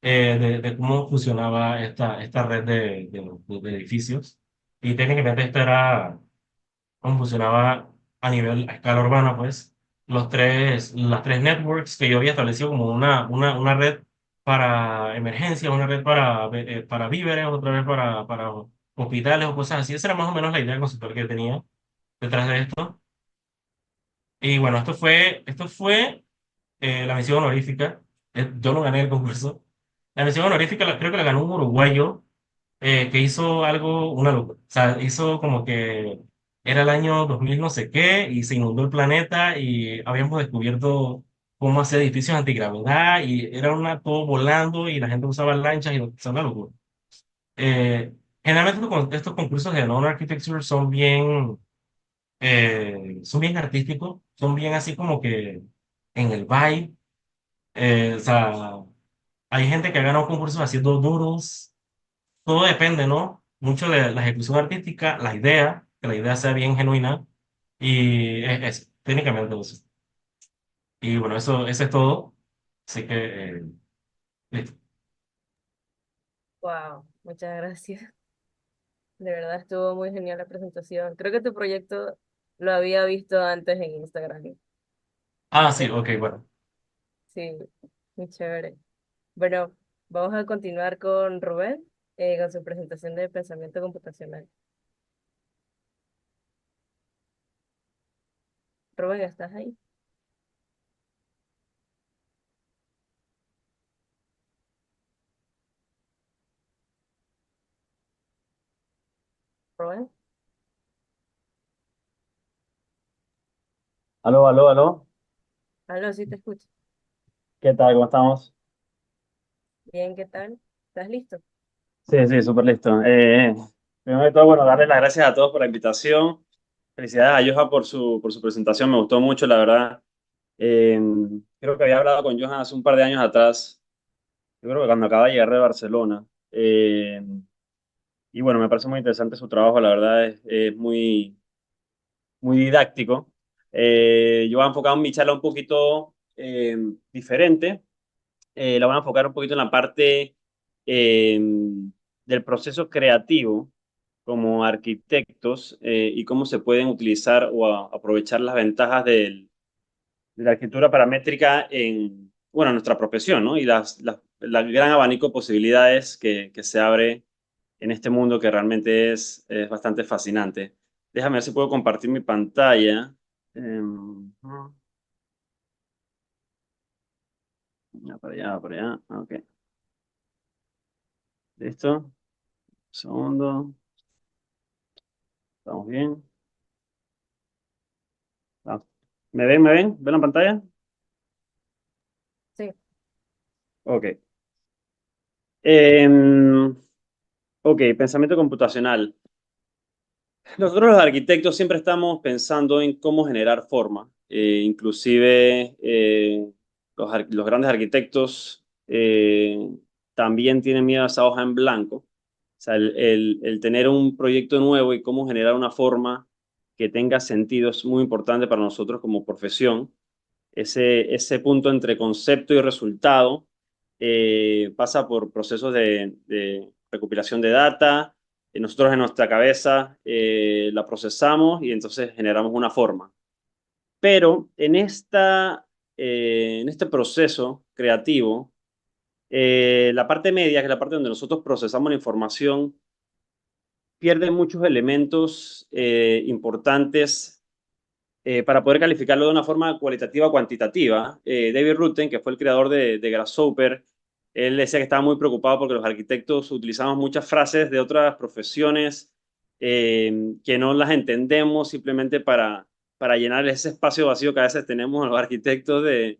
de cómo funcionaba esta red de edificios. Y técnicamente esto era cómo funcionaba a nivel, a escala urbana, pues, las tres networks que yo había establecido como una red para emergencia, una red para víveres, otra vez para hospitales o cosas así. Esa era más o menos la idea conceptual que tenía detrás de esto. Y bueno, esto fue la mención honorífica. Yo no gané el concurso. La mención honorífica creo que la ganó un uruguayo que hizo algo, una locura. O sea, hizo como que era el año 2000 no sé qué y se inundó el planeta y habíamos descubierto cómo hacer edificios antigravedad y era todo volando y la gente usaba lanchas y o sea, una locura. Eh, Generalmente estos concursos de non-architecture son bien artísticos, son bien así como que en el vibe. O sea, hay gente que ha ganado concursos haciendo doodles, todo depende, ¿no? Mucho de la ejecución artística, la idea, que la idea sea bien genuina y es técnicamente eso. Y bueno, eso es todo. Así que, listo. Wow, muchas gracias. De verdad estuvo muy genial la presentación. Creo que tu proyecto lo había visto antes en Instagram. Ah, sí, Eh, ok, bueno. Sí, muy chévere. Bueno, vamos a continuar con Rubén, con su presentación de pensamiento computacional. Rubén, ¿estás ahí? Rubén, Aló, aló, aló. aló, sí te escucho. ¿Qué tal? ¿Cómo estamos? Bien, ¿qué tal? ¿Estás listo? Sí, sí, súper listo. Primero de todo, bueno, darle las gracias a todos por la invitación. Felicidades a Johan por su presentación, me gustó mucho, la verdad. Eh, Creo que había hablado con Johan hace un par de años atrás, yo creo que cuando acaba de llegar de Barcelona. Y bueno, me parece muy interesante su trabajo, la verdad es muy, muy didáctico. Yo voy a enfocar mi charla un poquito diferente. La van a enfocar un poquito en la parte eh, del proceso creativo como arquitectos y cómo se pueden utilizar o aprovechar las ventajas de la arquitectura paramétrica en, bueno, nuestra profesión, ¿no? Y la gran abanico de posibilidades que se abre en este mundo que realmente es bastante fascinante. Déjame ver si puedo compartir mi pantalla. Para allá, para allá. Ok, listo. Segundo. ¿Estamos bien? Ah, ¿me ven? ¿Me ven? ¿Ven la pantalla? Sí, Ok. Em, ok, pensamiento computacional. Nosotros los arquitectos siempre estamos pensando en cómo generar forma. Inclusive los grandes arquitectos también tienen miedo a esa hoja en blanco. O sea, el tener un proyecto nuevo y cómo generar una forma que tenga sentido es muy importante para nosotros como profesión. Ese punto entre concepto y resultado pasa por procesos de recopilación de data. Nosotros en nuestra cabeza la procesamos y entonces generamos una forma. Pero en este proceso creativo, la parte media, que es la parte donde nosotros procesamos la información, pierde muchos elementos importantes para poder calificarlo de una forma cualitativa o cuantitativa. David Rutten, que fue el creador de Grasshopper, él decía que estaba muy preocupado porque los arquitectos utilizamos muchas frases de otras profesiones que no las entendemos simplemente para llenar ese espacio vacío que a veces tenemos los arquitectos de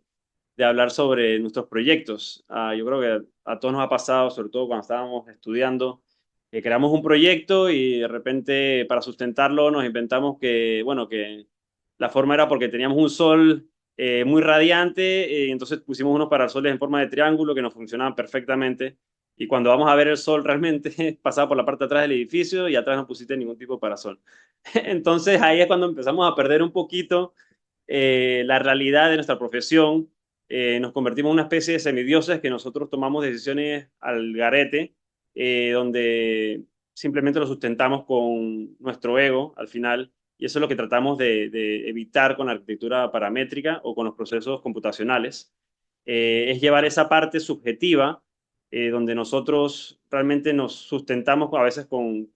hablar sobre nuestros proyectos. Yo creo que a todos nos ha pasado, sobre todo cuando estábamos estudiando, que creamos un proyecto y de repente para sustentarlo nos inventamos que, bueno, que la forma era porque teníamos un sol muy radiante, entonces pusimos unos parasoles en forma de triángulo que nos funcionaban perfectamente. Y cuando vamos a ver el sol realmente pasaba por la parte de atrás del edificio y atrás no pusiste ningún tipo de parasol. Entonces ahí es cuando empezamos a perder un poquito la realidad de nuestra profesión. Nos convertimos en una especie de semidioses que nosotros tomamos decisiones al garete, donde simplemente lo sustentamos con nuestro ego al final, y eso es lo que tratamos de evitar con la arquitectura paramétrica o con los procesos computacionales. Es llevar esa parte subjetiva, donde nosotros realmente nos sustentamos a veces con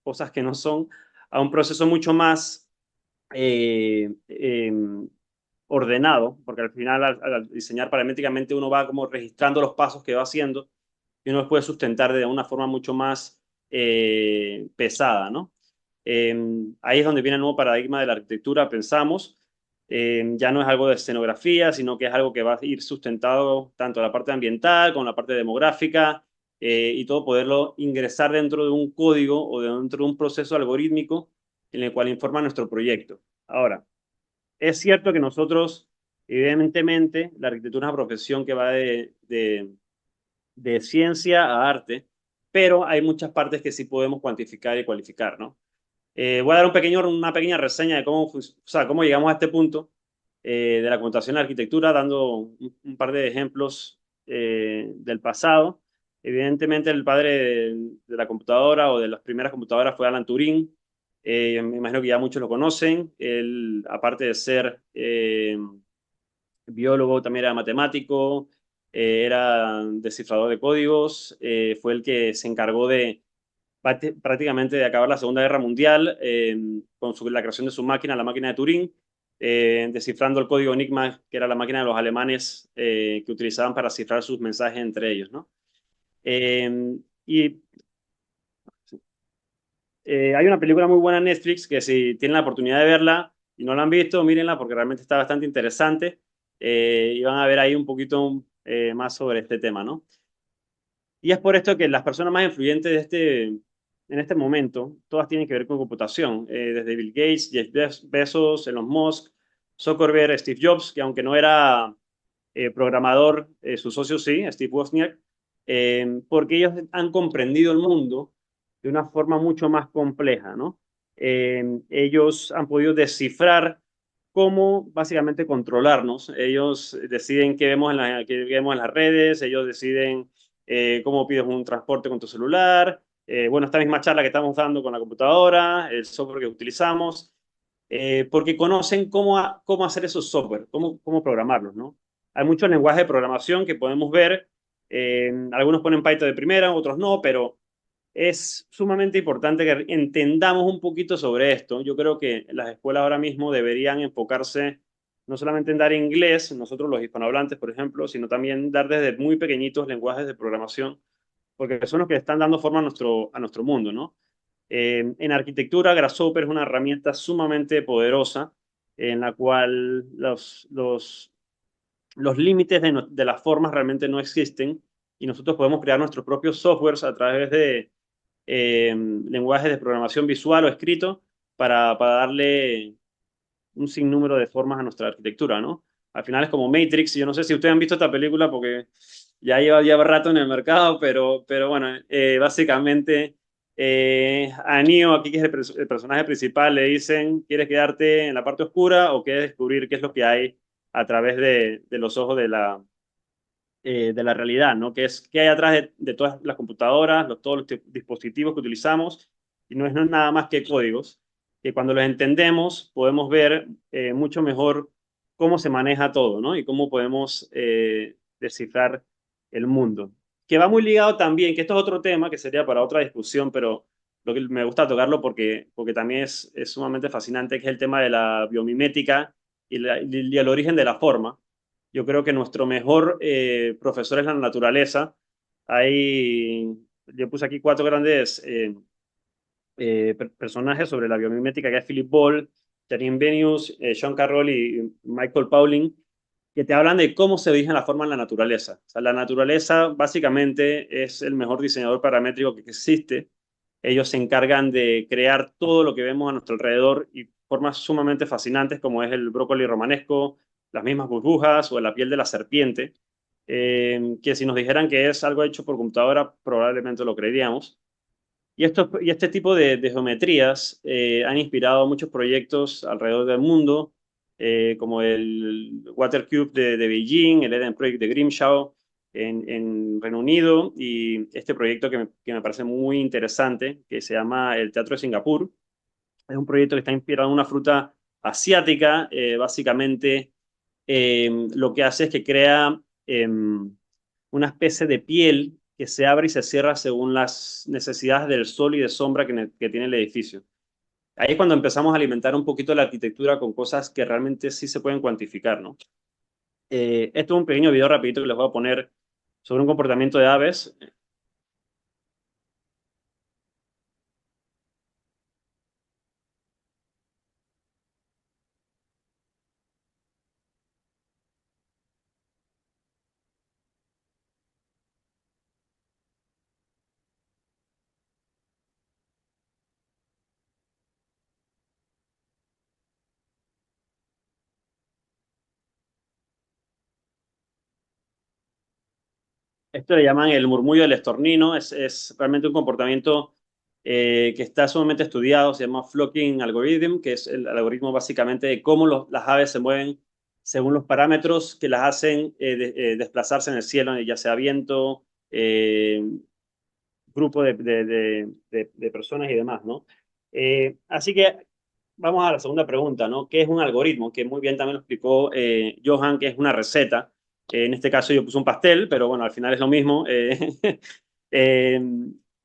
cosas que no son, a un proceso mucho más ordenado, porque al final al diseñar paramétricamente uno va como registrando los pasos que va haciendo y uno los puede sustentar de una forma mucho más pesada, ¿no? Ahí es donde viene el nuevo paradigma de la arquitectura, pensamos. Ya no es algo de escenografía, sino que es algo que va a ir sustentado tanto la parte ambiental como la parte demográfica, y todo poderlo ingresar dentro de un código o dentro de un proceso algorítmico en el cual informa nuestro proyecto. Ahora, es cierto que nosotros, evidentemente, la arquitectura es una profesión que va de ciencia a arte, pero hay muchas partes que sí podemos cuantificar y cualificar, ¿no? Voy a dar una pequeña reseña de cómo, o sea, cómo llegamos a este punto de la computación en la arquitectura, dando un par de ejemplos del pasado. Evidentemente, el padre de la computadora o de las primeras computadoras fue Alan Turing. Me imagino que ya muchos lo conocen. Él, aparte de ser biólogo, también era matemático, era descifrador de códigos, fue el que se encargó de prácticamente de acabar la Segunda Guerra Mundial con la creación de su máquina, la máquina de Turing, descifrando el código Enigma, que era la máquina de los alemanes que utilizaban para cifrar sus mensajes entre ellos, ¿no? Y hay una película muy buena en Netflix que si tienen la oportunidad de verla y no la han visto, mírenla porque realmente está bastante interesante, y van a ver ahí un poquito más sobre este tema, ¿no? Y es por esto que las personas más influyentes en este momento, todas tienen que ver con computación, desde Bill Gates, Jeff Bezos, Elon Musk, Zuckerberg, Steve Jobs, que aunque no era programador, su socio sí, Steve Wozniak, porque ellos han comprendido el mundo de una forma mucho más compleja, ¿no? Ellos han podido descifrar cómo básicamente controlarnos. Ellos deciden qué vemos en las redes, ellos deciden cómo pides un transporte con tu celular, bueno, esta misma charla que estamos dando con la computadora, el software que utilizamos, porque conocen cómo hacer esos software, cómo programarlos, ¿no? Hay muchos lenguajes de programación que podemos ver, algunos ponen Python de primera, otros no, pero es sumamente importante que entendamos un poquito sobre esto. Yo creo que las escuelas ahora mismo deberían enfocarse no solamente en dar inglés, nosotros los hispanohablantes, por ejemplo, sino también dar desde muy pequeñitos lenguajes de programación, porque son los que están dando forma a nuestro mundo, ¿no? En arquitectura, Grasshopper es una herramienta sumamente poderosa en la cual los límites de las formas realmente no existen y nosotros podemos crear nuestros propios softwares a través de lenguajes de programación visual o escrito para darle un sinnúmero de formas a nuestra arquitectura, ¿no? Al final es como Matrix. Yo no sé si ustedes han visto esta película porque ya lleva rato en el mercado, pero bueno, básicamente a Neo, aquí que es el personaje principal, le dicen, ¿quieres quedarte en la parte oscura o quieres descubrir qué es lo que hay a través de los ojos de la realidad, ¿no? ¿Qué hay atrás de todas las computadoras, todos los dispositivos que utilizamos? Y no es nada más que códigos, que cuando los entendemos podemos ver mucho mejor cómo se maneja todo, ¿no? Y cómo podemos descifrar el mundo. Que va muy ligado también, que esto es otro tema que sería para otra discusión, pero lo que me gusta tocarlo porque también es sumamente fascinante, que es el tema de la biomimética y el origen de la forma. Yo creo que nuestro mejor profesor es la naturaleza. Yo puse aquí cuatro grandes personajes sobre la biomimética, que es Philip Ball, Janine Benyus, Sean Carroll y Michael Pauling, que te hablan de cómo se dirige la forma en la naturaleza. O sea, la naturaleza básicamente es el mejor diseñador paramétrico que existe. Ellos se encargan de crear todo lo que vemos a nuestro alrededor y formas sumamente fascinantes como es el brócoli romanesco, las mismas burbujas o la piel de la serpiente, que si nos dijeran que es algo hecho por computadora probablemente lo creeríamos. Y este tipo de geometrías han inspirado muchos proyectos alrededor del mundo, como el Water Cube de Beijing, el Eden Project de Grimshaw en Reino Unido, y este proyecto que me parece muy interesante, que se llama el Teatro de Singapur. Es un proyecto que está inspirado en una fruta asiática. Básicamente, lo que hace es que crea una especie de piel que se abre y se cierra según las necesidades del sol y de sombra que tiene el edificio. Ahí es cuando empezamos a alimentar un poquito la arquitectura con cosas que realmente sí se pueden cuantificar, ¿no? Esto es un pequeño video rapidito que les voy a poner sobre un comportamiento de aves. Esto le llaman el murmullo del estornino. Es realmente un comportamiento que está sumamente estudiado. Se llama flocking algorithm, que es el algoritmo básicamente de cómo las aves se mueven según los parámetros que las hacen desplazarse en el cielo, ya sea viento, grupo de personas y demás, ¿no? Así que vamos a la segunda pregunta, ¿no? ¿Qué es un algoritmo? Que muy bien también lo explicó Johan, que es una receta. En este caso yo puse un pastel, pero bueno, al final es lo mismo. Eh,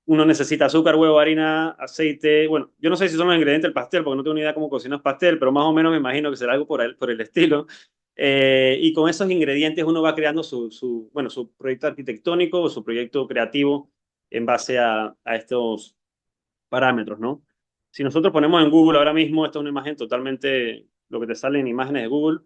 uno necesita azúcar, huevo, harina, aceite. Bueno, yo no sé si son los ingredientes del pastel, porque no tengo ni idea cómo cocinas pastel, pero más o menos me imagino que será algo por el estilo. Y con esos ingredientes uno va creando bueno, su proyecto arquitectónico o su proyecto creativo en base a estos parámetros, ¿no? Si nosotros ponemos en Google ahora mismo, esta es una imagen totalmente, lo que te sale en imágenes de Google,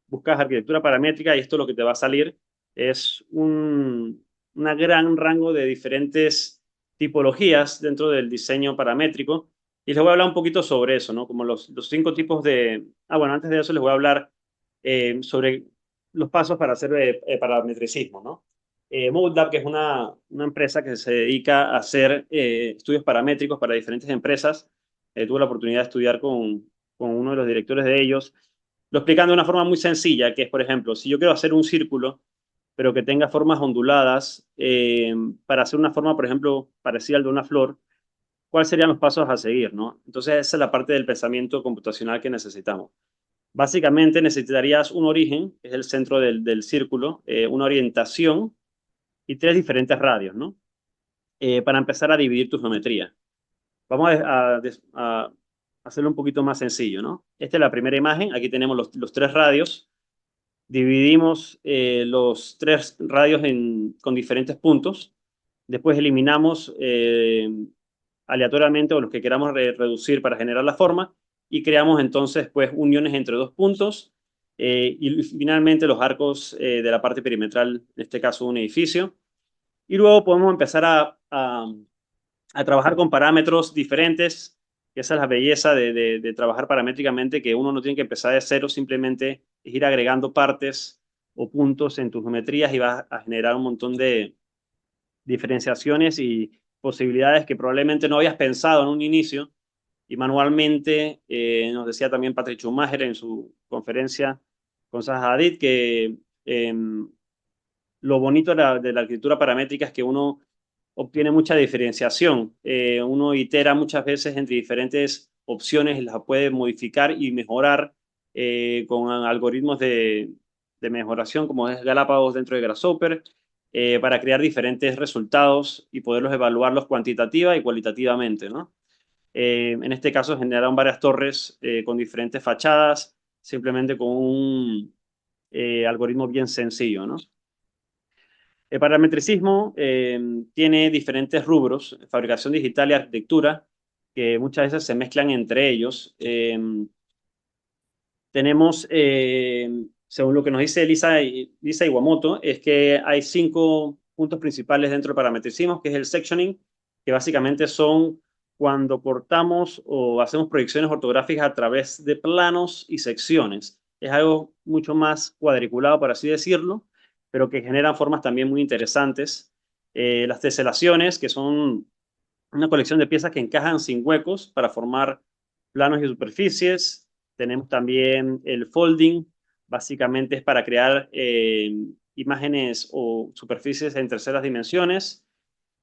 buscas arquitectura paramétrica y esto lo que te va a salir es una gran rango de diferentes tipologías dentro del diseño paramétrico. Y les voy a hablar un poquito sobre eso, ¿no? Como los 5 tipos de... Ah, bueno, antes de eso les voy a hablar sobre los pasos para hacer parametricismo, ¿no? MoodLab, que es una empresa que se dedica a hacer estudios paramétricos para diferentes empresas. Tuve la oportunidad de estudiar con uno de los directores de ellos, lo explicando de una forma muy sencilla, que es, por ejemplo, si yo quiero hacer un círculo, pero que tenga formas onduladas, para hacer una forma, por ejemplo, parecida al de una flor, ¿cuáles serían los pasos a seguir, no? Entonces, esa es la parte del pensamiento computacional que necesitamos. Básicamente necesitarías un origen, que es el centro del círculo, una orientación y 3 diferentes radios, ¿no? Para empezar a dividir tu geometría. Vamos a hacerlo un poquito más sencillo, ¿no? Esta es la primera imagen. Aquí tenemos los 3 radios. Dividimos los 3 radios con diferentes puntos. Después eliminamos aleatoriamente o los que queramos reducir para generar la forma y creamos entonces pues uniones entre 2 puntos y finalmente los arcos de la parte perimetral, en este caso un edificio. Y luego podemos empezar a trabajar con parámetros diferentes, que esa es la belleza de trabajar paramétricamente, que uno no tiene que empezar de cero, simplemente es ir agregando partes o puntos en tus geometrías y vas a generar un montón de diferenciaciones y posibilidades que probablemente no habías pensado en un inicio. Y manualmente, nos decía también Patrick Schumacher en su conferencia con Zaha Hadid, que lo bonito de la arquitectura paramétrica es que uno obtiene mucha diferenciación. Uno itera muchas veces entre diferentes opciones y las puede modificar y mejorar con algoritmos de mejoración como es Galápagos dentro de Grasshopper, para crear diferentes resultados y poderlos evaluarlos cuantitativa y cualitativamente, ¿no? En este caso generaron varias torres con diferentes fachadas, simplemente con un algoritmo bien sencillo, ¿no? El parametricismo tiene diferentes rubros, fabricación digital y arquitectura, que muchas veces se mezclan entre ellos. Tenemos, según lo que nos dice Lisa Iwamoto, es que hay 5 puntos principales dentro del parametricismo, que es el sectioning, que básicamente son cuando cortamos o hacemos proyecciones ortográficas a través de planos y secciones. Es algo mucho más cuadriculado, por así decirlo, pero que generan formas también muy interesantes. Las teselaciones, que son una colección de piezas que encajan sin huecos para formar planos y superficies. Tenemos también el folding, básicamente es para crear imágenes o superficies en terceras dimensiones.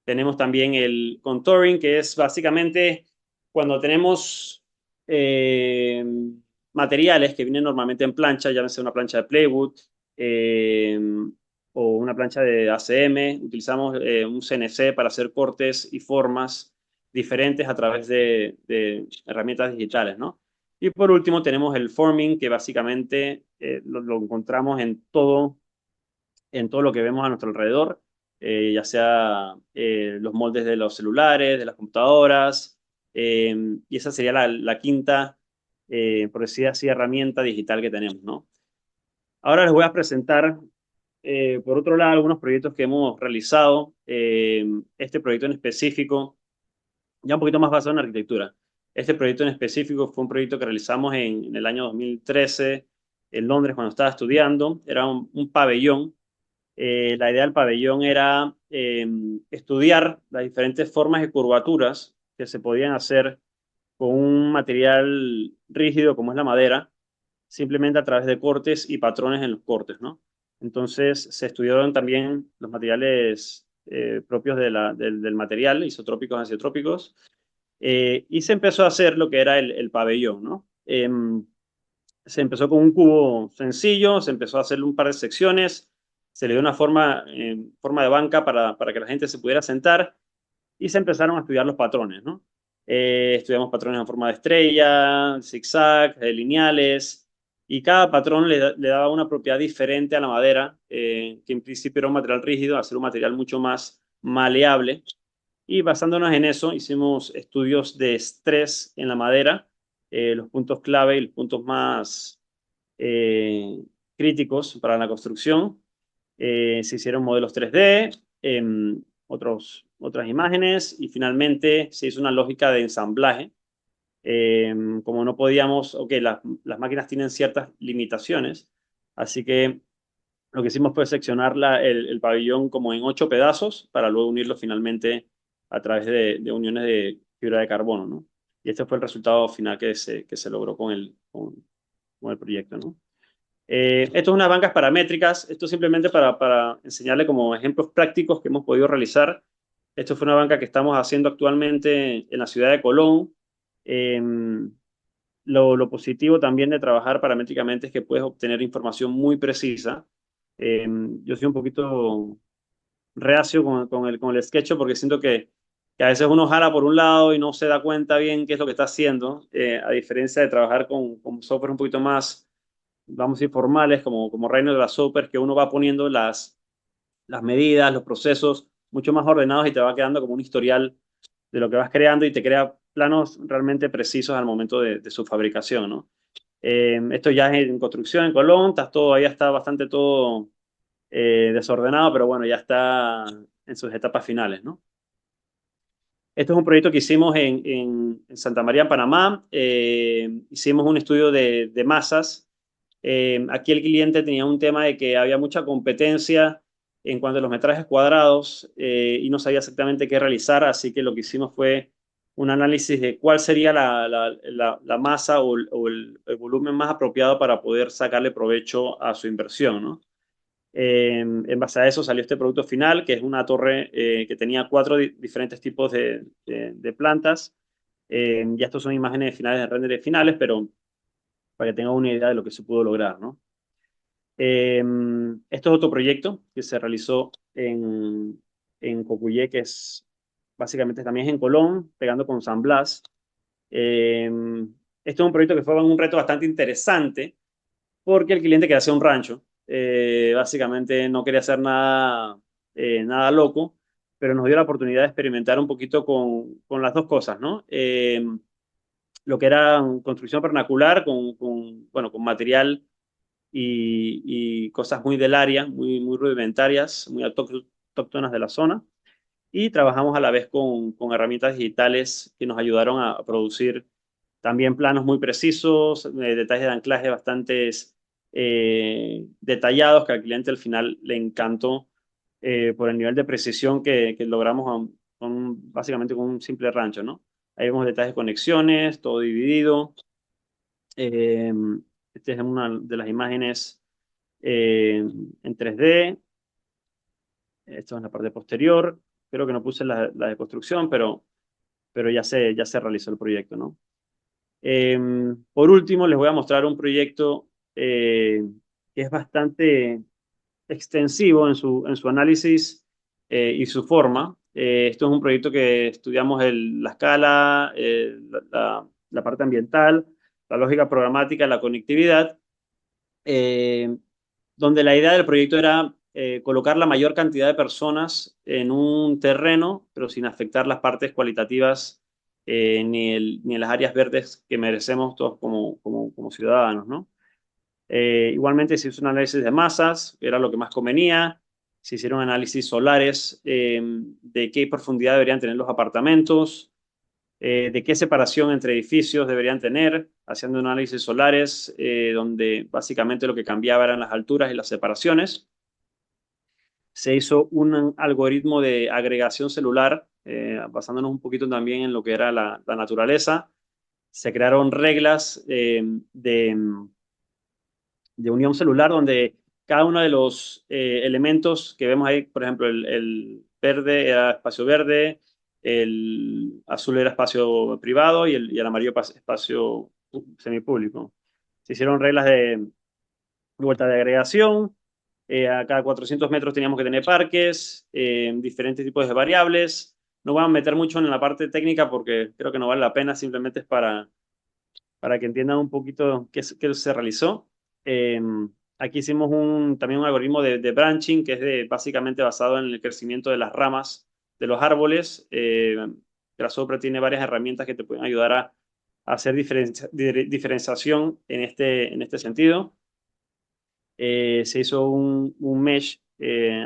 Tenemos también el contouring, que es básicamente cuando tenemos eh, materiales que vienen normalmente en plancha, llámese una plancha de plywood eh, o una plancha de ACM, utilizamos un CNC para hacer cortes y formas diferentes a través de herramientas digitales, ¿no? Y por último tenemos el forming, que básicamente lo encontramos en todo lo que vemos a nuestro alrededor, ya sea los moldes de los celulares, de las computadoras, y esa sería la quinta, por decir así, herramienta digital que tenemos, ¿no? Ahora les voy a presentar, por otro lado, algunos proyectos que hemos realizado. Este proyecto en específico, ya un poquito más basado en arquitectura. Este proyecto en específico fue un proyecto que realizamos en el año 2013 en Londres cuando estaba estudiando. Era un pabellón. La idea del pabellón era estudiar las diferentes formas y curvaturas que se podían hacer con un material rígido como es la madera, simplemente a través de cortes y patrones en los cortes, ¿no? Entonces se estudiaron también los materiales propios del material, isotrópicos, azeotrópicos, y se empezó a hacer lo que era el pabellón, ¿no? Se empezó con un cubo sencillo, se empezó a hacer un par de secciones, se le dio una forma de banca para que la gente se pudiera sentar y se empezaron a estudiar los patrones, ¿no? Estudiamos patrones en forma de estrella, zigzag, lineales, y cada patrón le daba una propiedad diferente a la madera, que en principio era un material rígido, a ser un material mucho más maleable. Y basándonos en eso, hicimos estudios de estrés en la madera, los puntos clave y los puntos más eh, críticos para la construcción. Se hicieron modelos 3D, otras imágenes y finalmente se hizo una lógica de ensamblaje. Como no podíamos, ok, las máquinas tienen ciertas limitaciones, así que lo que hicimos fue seccionar el pabellón como en 8 pedazos para luego unirlo finalmente a través de uniones de fibra de carbono, ¿no? Y este fue el resultado final que se logró con el proyecto, ¿no? Esto es unas bancas paramétricas, esto simplemente para enseñarle como ejemplos prácticos que hemos podido realizar. Esto fue una banca que estamos haciendo actualmente en la ciudad de Colón. Eh, lo positivo también de trabajar paramétricamente es que puedes obtener información muy precisa. Yo soy un poquito reacio con el SketchUp porque siento que a veces uno jala por un lado y no se da cuenta bien qué es lo que está haciendo, a diferencia de trabajar con software un poquito más, vamos a decir, formales, como Rhino Grasshopper, que uno va poniendo las medidas, los procesos mucho más ordenados y te va quedando como un historial de lo que vas creando y te crea planos realmente precisos al momento de su fabricación, ¿no? Esto ya es en construcción en Colón, ya está bastante todo desordenado, pero bueno, ya está en sus etapas finales, ¿no? Esto es un proyecto que hicimos en Santa María, en Panamá. Hicimos un estudio de masas. Aquí el cliente tenía un tema de que había mucha competencia en cuanto a los metrajes cuadrados y no sabía exactamente qué realizar, así que lo que hicimos fue un análisis de cuál sería la masa o el volumen más apropiado para poder sacarle provecho a su inversión, ¿no? En base a eso salió este producto final, que es una torre que tenía 4 diferentes tipos de plantas. Ya estos son imágenes finales de render finales, pero para que tengan una idea de lo que se pudo lograr, ¿no? Esto es otro proyecto que se realizó en Cocuyé, que es básicamente también es en Colón, pegando con San Blas. Este es un proyecto que fue un reto bastante interesante porque el cliente quería hacer un rancho. Básicamente no quería hacer nada loco, pero nos dio la oportunidad de experimentar un poquito con las dos cosas, ¿no? Lo que era construcción vernacular bueno, con material y cosas muy del área, muy rudimentarias, muy autóctonas de la zona. Y trabajamos a la vez con herramientas digitales que nos ayudaron a producir también planos muy precisos, detalles de anclaje bastante detallados que al cliente al final le encantó por el nivel de precisión que logramos básicamente con un simple rancho, ¿no? Ahí vemos detalles de conexiones, todo dividido. Esta es una de las imágenes en 3D. Esto es la parte posterior. Creo que no puse la de construcción, pero ya se realizó el proyecto, ¿no? Por último, les voy a mostrar un proyecto que es bastante extensivo en su análisis y su forma. Esto es un proyecto que estudiamos la escala, la parte ambiental, la lógica programática, la conectividad, eh, donde la idea del proyecto era colocar la mayor cantidad de personas en un terreno, pero sin afectar las partes cualitativas ni en las áreas verdes que merecemos todos como ciudadanos, ¿no? Igualmente se hizo un análisis de masas, era lo que más convenía. Se hicieron análisis solares de qué profundidad deberían tener los apartamentos, de qué separación entre edificios deberían tener, haciendo análisis solares donde básicamente lo que cambiaba eran las alturas y las separaciones. Se hizo un algoritmo de agregación celular, basándonos un poquito también en lo que era la naturaleza. Se crearon reglas de unión celular donde cada uno de los elementos que vemos ahí, por ejemplo, el verde era espacio verde, el azul era espacio privado y el amarillo espacio semipúblico. Se hicieron reglas de vuelta de agregación. A cada 400 metros teníamos que tener parques, diferentes tipos de variables. No voy a meter mucho en la parte técnica porque creo que no vale la pena, simplemente es para que entiendan un poquito qué se realizó. Eh, Aquí hicimos también un algoritmo de branching que es básicamente basado en el crecimiento de las ramas de los árboles. Grasshopper tiene varias herramientas que te pueden ayudar a hacer diferenciación en este sentido. Se hizo un mesh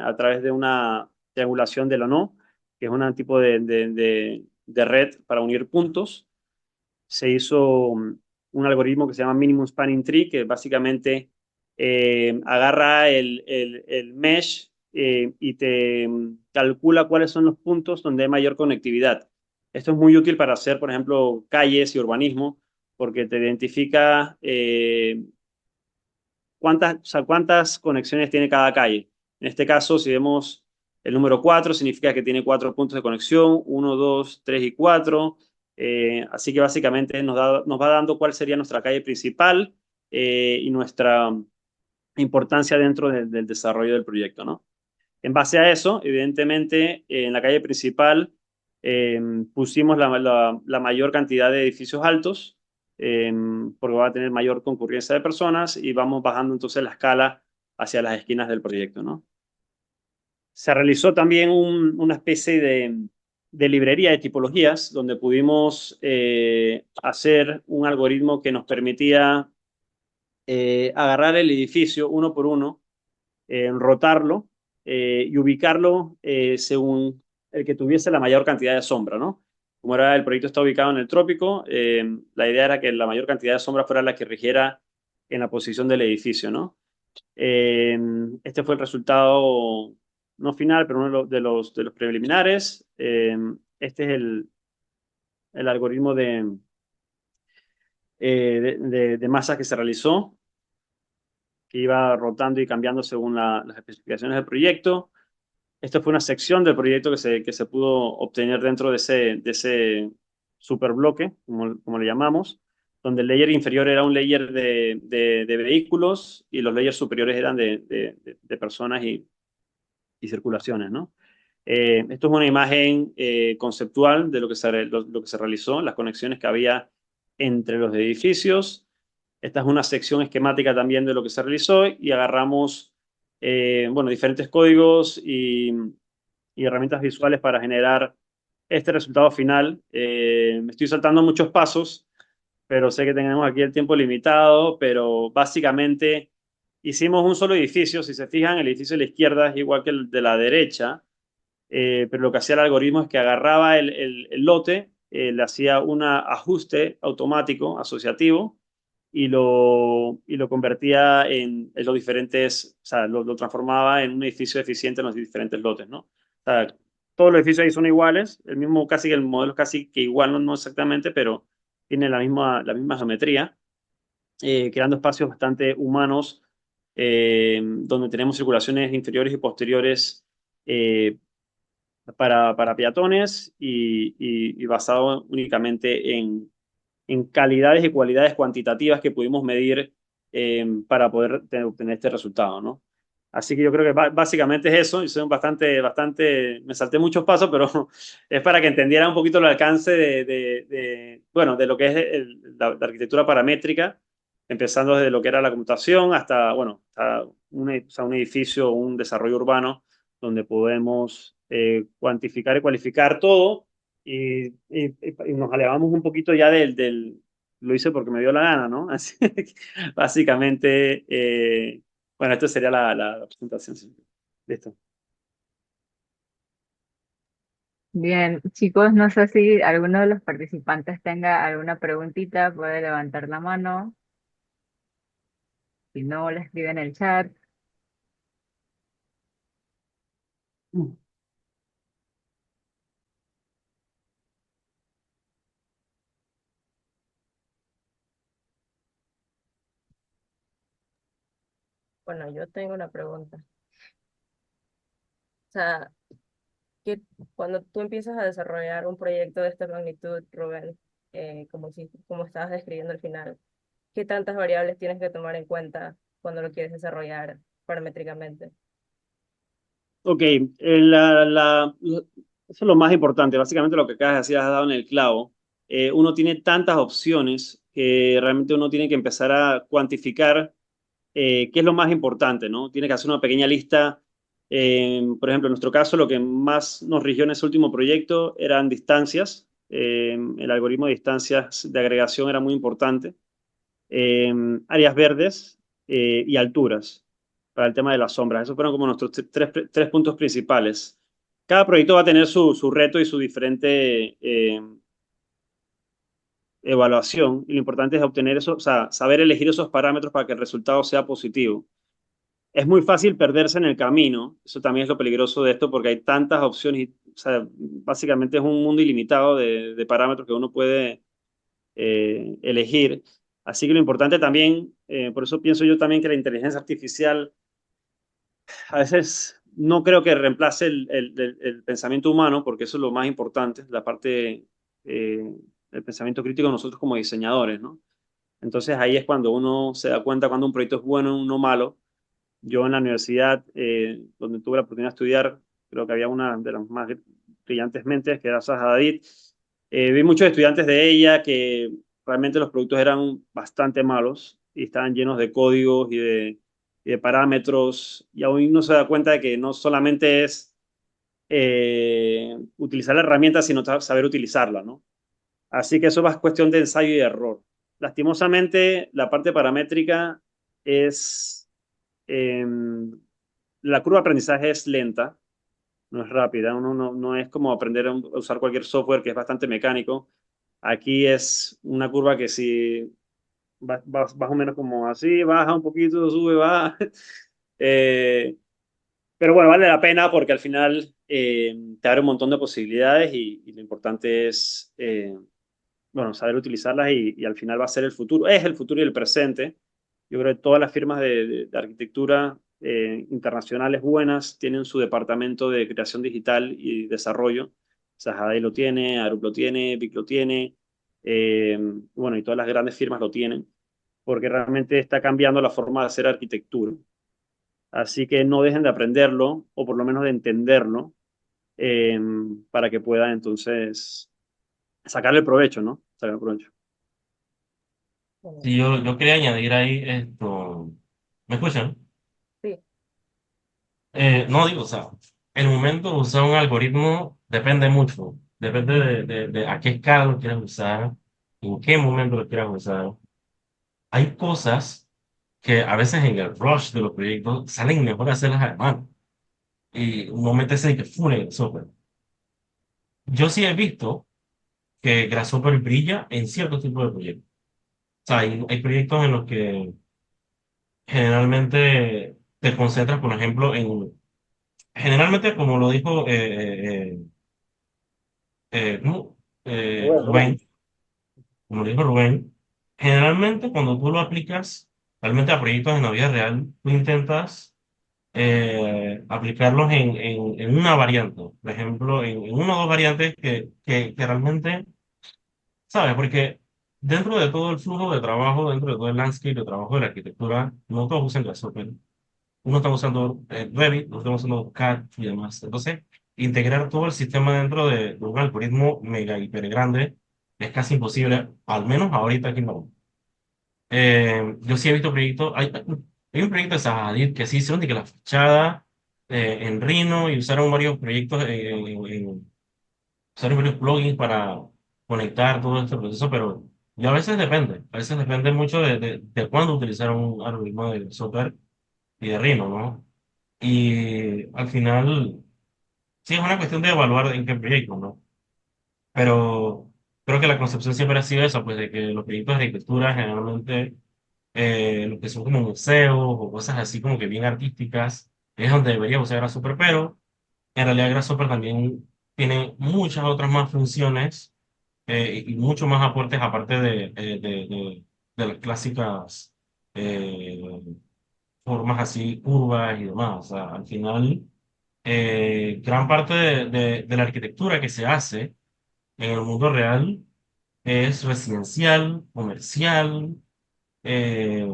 a través de una triangulación de Lano, que es un tipo de red para unir puntos. Se hizo un algoritmo que se llama Minimum Spanning Tree, que básicamente agarra el mesh y te calcula cuáles son los puntos donde hay mayor conectividad. Esto es muy útil para hacer, por ejemplo, calles y urbanismo, porque te identifica cuántas conexiones tiene cada calle. En este caso, si vemos el número 4, significa que tiene 4 puntos de conexión, 1, 2, 3 y 4. Así que básicamente nos va dando cuál sería nuestra calle principal y nuestra importancia dentro del desarrollo del proyecto, ¿no? En base a eso, evidentemente, en la calle principal pusimos la mayor cantidad de edificios altos, porque va a tener mayor concurrencia de personas y vamos bajando entonces la escala hacia las esquinas del proyecto, ¿no? Se realizó también una especie de librería de tipologías donde pudimos hacer un algoritmo que nos permitía agarrar el edificio uno por uno, rotarlo y ubicarlo según el que tuviese la mayor cantidad de sombra, ¿no? Como era el proyecto está ubicado en el trópico, la idea era que la mayor cantidad de sombra fuera la que rigiera en la posición del edificio, ¿no? Este fue el resultado, no final, pero uno de los preliminares. Este es el algoritmo de masa que se realizó, que iba rotando y cambiando según las especificaciones del proyecto. Esto fue una sección del proyecto que se pudo obtener dentro de ese superbloque, como le llamamos, donde el layer inferior era un layer de vehículos y los layers superiores eran de personas y circulaciones, ¿no? Esto es una imagen conceptual de lo que se realizó, las conexiones que había entre los edificios. Esta es una sección esquemática también de lo que se realizó y agarramos bueno, diferentes códigos y herramientas visuales para generar este resultado final. Me estoy saltando muchos pasos, pero sé que tenemos aquí el tiempo limitado, pero básicamente hicimos un solo edificio. Si se fijan, el edificio de la izquierda es igual que el de la derecha, pero lo que hacía el algoritmo es que agarraba el lote, le hacía un ajuste automático, asociativo, y lo convertía en los diferentes, o sea, lo transformaba en un edificio eficiente en los diferentes lotes, ¿no? O sea, todos los edificios ahí son iguales, el mismo casi que el modelo es casi que igual, no exactamente, pero tiene la misma geometría, creando espacios bastante humanos, donde tenemos circulaciones interiores y posteriores eh, para peatones y basado únicamente en calidades y cualidades cuantitativas que pudimos medir para poder obtener este resultado, ¿no? Así que yo creo que básicamente es eso, y soy me salté muchos pasos, pero es para que entendieran un poquito el alcance bueno, de lo que es la arquitectura paramétrica, empezando desde lo que era la computación hasta, bueno, hasta o sea, un edificio o un desarrollo urbano donde podemos cuantificar y cualificar todo y nos alejamos un poquito ya lo hice porque me dio la gana, ¿no? Así que, básicamente, bueno, esto sería la presentación. Sí. Listo. Bien, chicos, no sé si alguno de los participantes tenga alguna preguntita, puede levantar la mano. Si no, le escriben en el chat. Bueno, yo tengo una pregunta. O sea, que cuando tú empiezas a desarrollar un proyecto de esta magnitud, Rubén, como estabas describiendo al final, ¿qué tantas variables tienes que tomar en cuenta cuando lo quieres desarrollar paramétricamente? Ok, eso es lo más importante. Básicamente lo que acabas de decir, has dado en el clavo. Uno tiene tantas opciones que realmente uno tiene que empezar a cuantificar qué es lo más importante, ¿no? Tiene que hacer una pequeña lista. Por ejemplo, en nuestro caso, lo que más nos rigió en ese último proyecto eran distancias. El algoritmo de distancias de agregación era muy importante. Áreas verdes y alturas para el tema de las sombras. Esos fueron como nuestros tres puntos principales. Cada proyecto va a tener su reto y su diferente evaluación, y lo importante es obtener eso, o sea, saber elegir esos parámetros para que el resultado sea positivo. Es muy fácil perderse en el camino, eso también es lo peligroso de esto, porque hay tantas opciones, o sea, básicamente es un mundo ilimitado de parámetros que uno puede elegir. Así que lo importante también, por eso pienso yo también que la inteligencia artificial a veces no creo que reemplace el pensamiento humano, porque eso es lo más importante, la parte del pensamiento crítico de nosotros como diseñadores, ¿no? Entonces ahí es cuando uno se da cuenta cuando un proyecto es bueno o uno malo. Yo en la universidad, donde tuve la oportunidad de estudiar, creo que había una de las más brillantes mentes, que era Zaha Hadid. Vi muchos estudiantes de ella que realmente los productos eran bastante malos y estaban llenos de códigos y de parámetros, y aún no se da cuenta de que no solamente es utilizar la herramienta, sino saber utilizarla, ¿no? Así que eso va cuestión de ensayo y error. Lastimosamente, la parte paramétrica es eh, la curva de aprendizaje es lenta, no es rápida. Uno no es como aprender a usar cualquier software que es bastante mecánico. Aquí es una curva que si vas más o menos como así, baja un poquito, sube, baja. Eh, pero bueno, vale la pena porque al final te abre un montón de posibilidades y lo importante es bueno, saber utilizarlas y al final va a ser el futuro. Es el futuro y el presente. Yo creo que todas las firmas de arquitectura internacionales buenas tienen su departamento de creación digital y desarrollo. Sahadé lo tiene, Arup lo tiene, Vic lo tiene, bueno, y todas las grandes firmas lo tienen, porque realmente está cambiando la forma de hacer arquitectura. Así que no dejen de aprenderlo, o por lo menos de entenderlo, eh, para que puedan entonces sacarle provecho, ¿no? Sacarle provecho. Bueno, Sí, yo quería añadir ahí esto. ¿Me escuchan? sí, No digo, o sea, el momento de usar un algoritmo depende mucho. Depende de a qué escala lo quieras usar, en qué momento lo quieras usar. Hay cosas que a veces en el rush de los proyectos salen mejor hacerlas a mano. Y un momento ese de que full en el software. Yo sí he visto que Grasshopper brilla en ciertos tipos de proyectos. O sea, hay proyectos en los que generalmente te concentras, por ejemplo, en generalmente, como lo dijo ¿cómo? Rubén, como lo dijo Rubén, generalmente cuando tú lo aplicas realmente a proyectos en la vida real, tú intentas aplicarlos en una variante, por ejemplo, en una o dos variantes que realmente, ¿sabes? Porque dentro de todo el flujo de trabajo, dentro de todo el landscape de trabajo de la arquitectura, no todos usan Grasshopper. Uno está usando Revit, otro está usando CAD y demás. Entonces, integrar todo el sistema dentro de un algoritmo mega hiper grande es casi imposible, al menos ahorita aquí no. Yo sí he visto proyectos, hay un proyecto de Zaha Hadid que sí hicieron de que la fachada en Rhino y usaron varios proyectos, usaron varios plugins para conectar todo este proceso, pero yo a veces depende mucho de cuándo utilizaron un algoritmo de software y de Rhino, ¿no? Y al final, sí es una cuestión de evaluar en qué proyecto, ¿no? Pero creo que la concepción siempre ha sido esa, pues de que los proyectos de arquitectura generalmente lo que son como museos o cosas así como que bien artísticas, es donde debería usar Grasshopper, pero en realidad Grasshopper también tiene muchas otras más funciones y muchos más aportes aparte de las clásicas eh, formas así curvas y demás. O sea, al final, gran parte de la arquitectura que se hace en el mundo real es residencial, comercial, eh,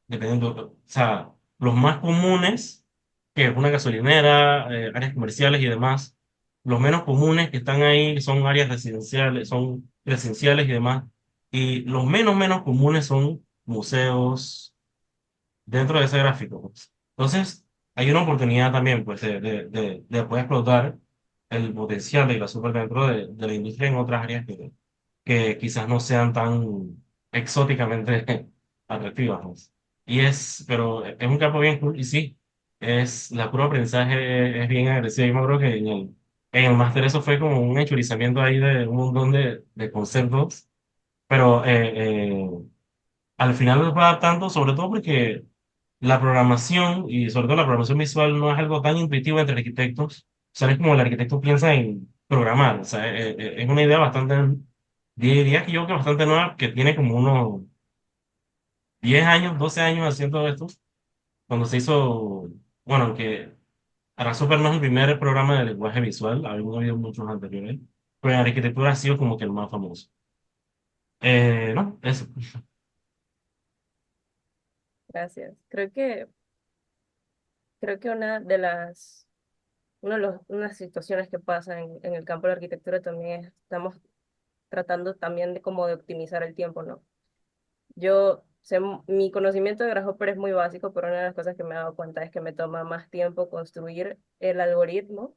dependiendo, o sea, los más comunes, que es una gasolinera, áreas comerciales y demás, los menos comunes que están ahí son áreas residenciales y demás, y los menos comunes son museos dentro de ese gráfico, pues. Entonces, hay una oportunidad también, pues, de poder explotar el potencial de la super dentro de la industria en otras áreas que quizás no sean tan exóticamente atractivas, pues. Pero es un campo bien cool y sí, la curva de aprendizaje es bien agresiva. Yo me acuerdo que en el máster eso fue como un enchurizamiento ahí de un montón de conceptos, pero al final los va adaptando, sobre todo porque la programación y sobre todo la programación visual no es algo tan intuitivo entre arquitectos. O sea, es como el arquitecto piensa en programar. O sea, es una idea bastante, diría que yo que bastante nueva, que tiene como unos 10 años, 12 años haciendo esto. Cuando se hizo, bueno, aunque Grasshopper no es el primer programa de lenguaje visual, había habido muchos anteriores, pero en arquitectura ha sido como que el más famoso. No, eso. Gracias. Creo que unas situaciones que pasan en el campo de la arquitectura también estamos tratando también de como de optimizar el tiempo, ¿no? Mi conocimiento de Grasshopper es muy básico, pero una de las cosas que me he dado cuenta es que me toma más tiempo construir el algoritmo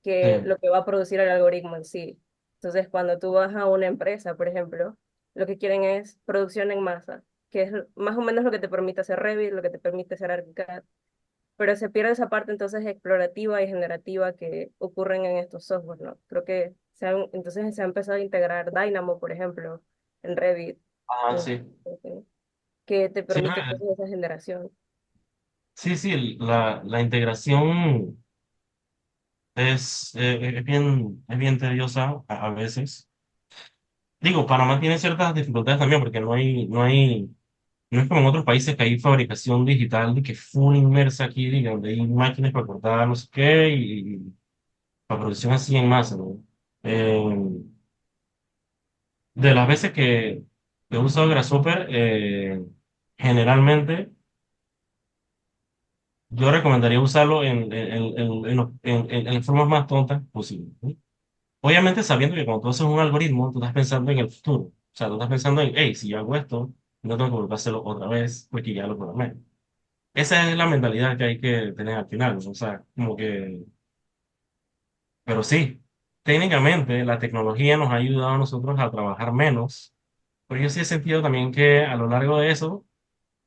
que Sí. lo que va a producir el algoritmo en sí. Entonces, cuando tú vas a una empresa, por ejemplo, lo que quieren es producción en masa, que es más o menos lo que te permite hacer Revit, lo que te permite hacer ArchiCAD, pero se pierde esa parte entonces explorativa y generativa que ocurren en estos softwares, ¿no? Creo que entonces se ha empezado a integrar Dynamo, por ejemplo, en Revit, Ah, en- sí. que te Sí, permite pues, esa generación. sí, sí, la integración es bien tediosa a veces. Digo, Panamá tiene ciertas dificultades también porque no es como en otros países que hay fabricación digital de que full inmersa aquí, donde hay máquinas para cortar no sé qué y para producción así en masa, ¿no? Eh, de las veces que he usado Grasshopper, generalmente yo recomendaría usarlo en las formas más tontas posibles, ¿no? Obviamente sabiendo que cuando tú haces un algoritmo, tú estás pensando en el futuro. O sea, tú estás pensando en, hey, si yo hago esto, no tengo que volver a hacerlo otra vez porque ya lo programé. Esa es la mentalidad que hay que tener al final, ¿no? O sea, como que, pero sí, técnicamente la tecnología nos ha ayudado a nosotros a trabajar menos, pero yo sí he sentido también que a lo largo de eso,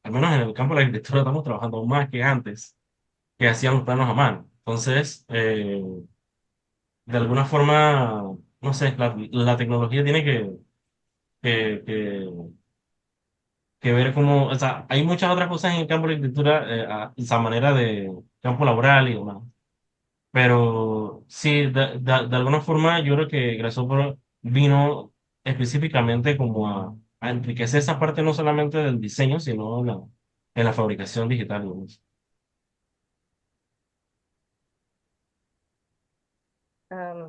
al menos en el campo de la arquitectura, estamos trabajando más que antes, que hacíamos planos a mano. Entonces, de alguna forma, no sé, la tecnología tiene que, que, que ver cómo, o sea, hay muchas otras cosas en el campo de la arquitectura, esa manera de campo laboral y demás, Pero sí, de alguna forma yo creo que Grasshopper vino específicamente como a enriquecer esa parte no solamente del diseño, sino en la fabricación digital, digamos.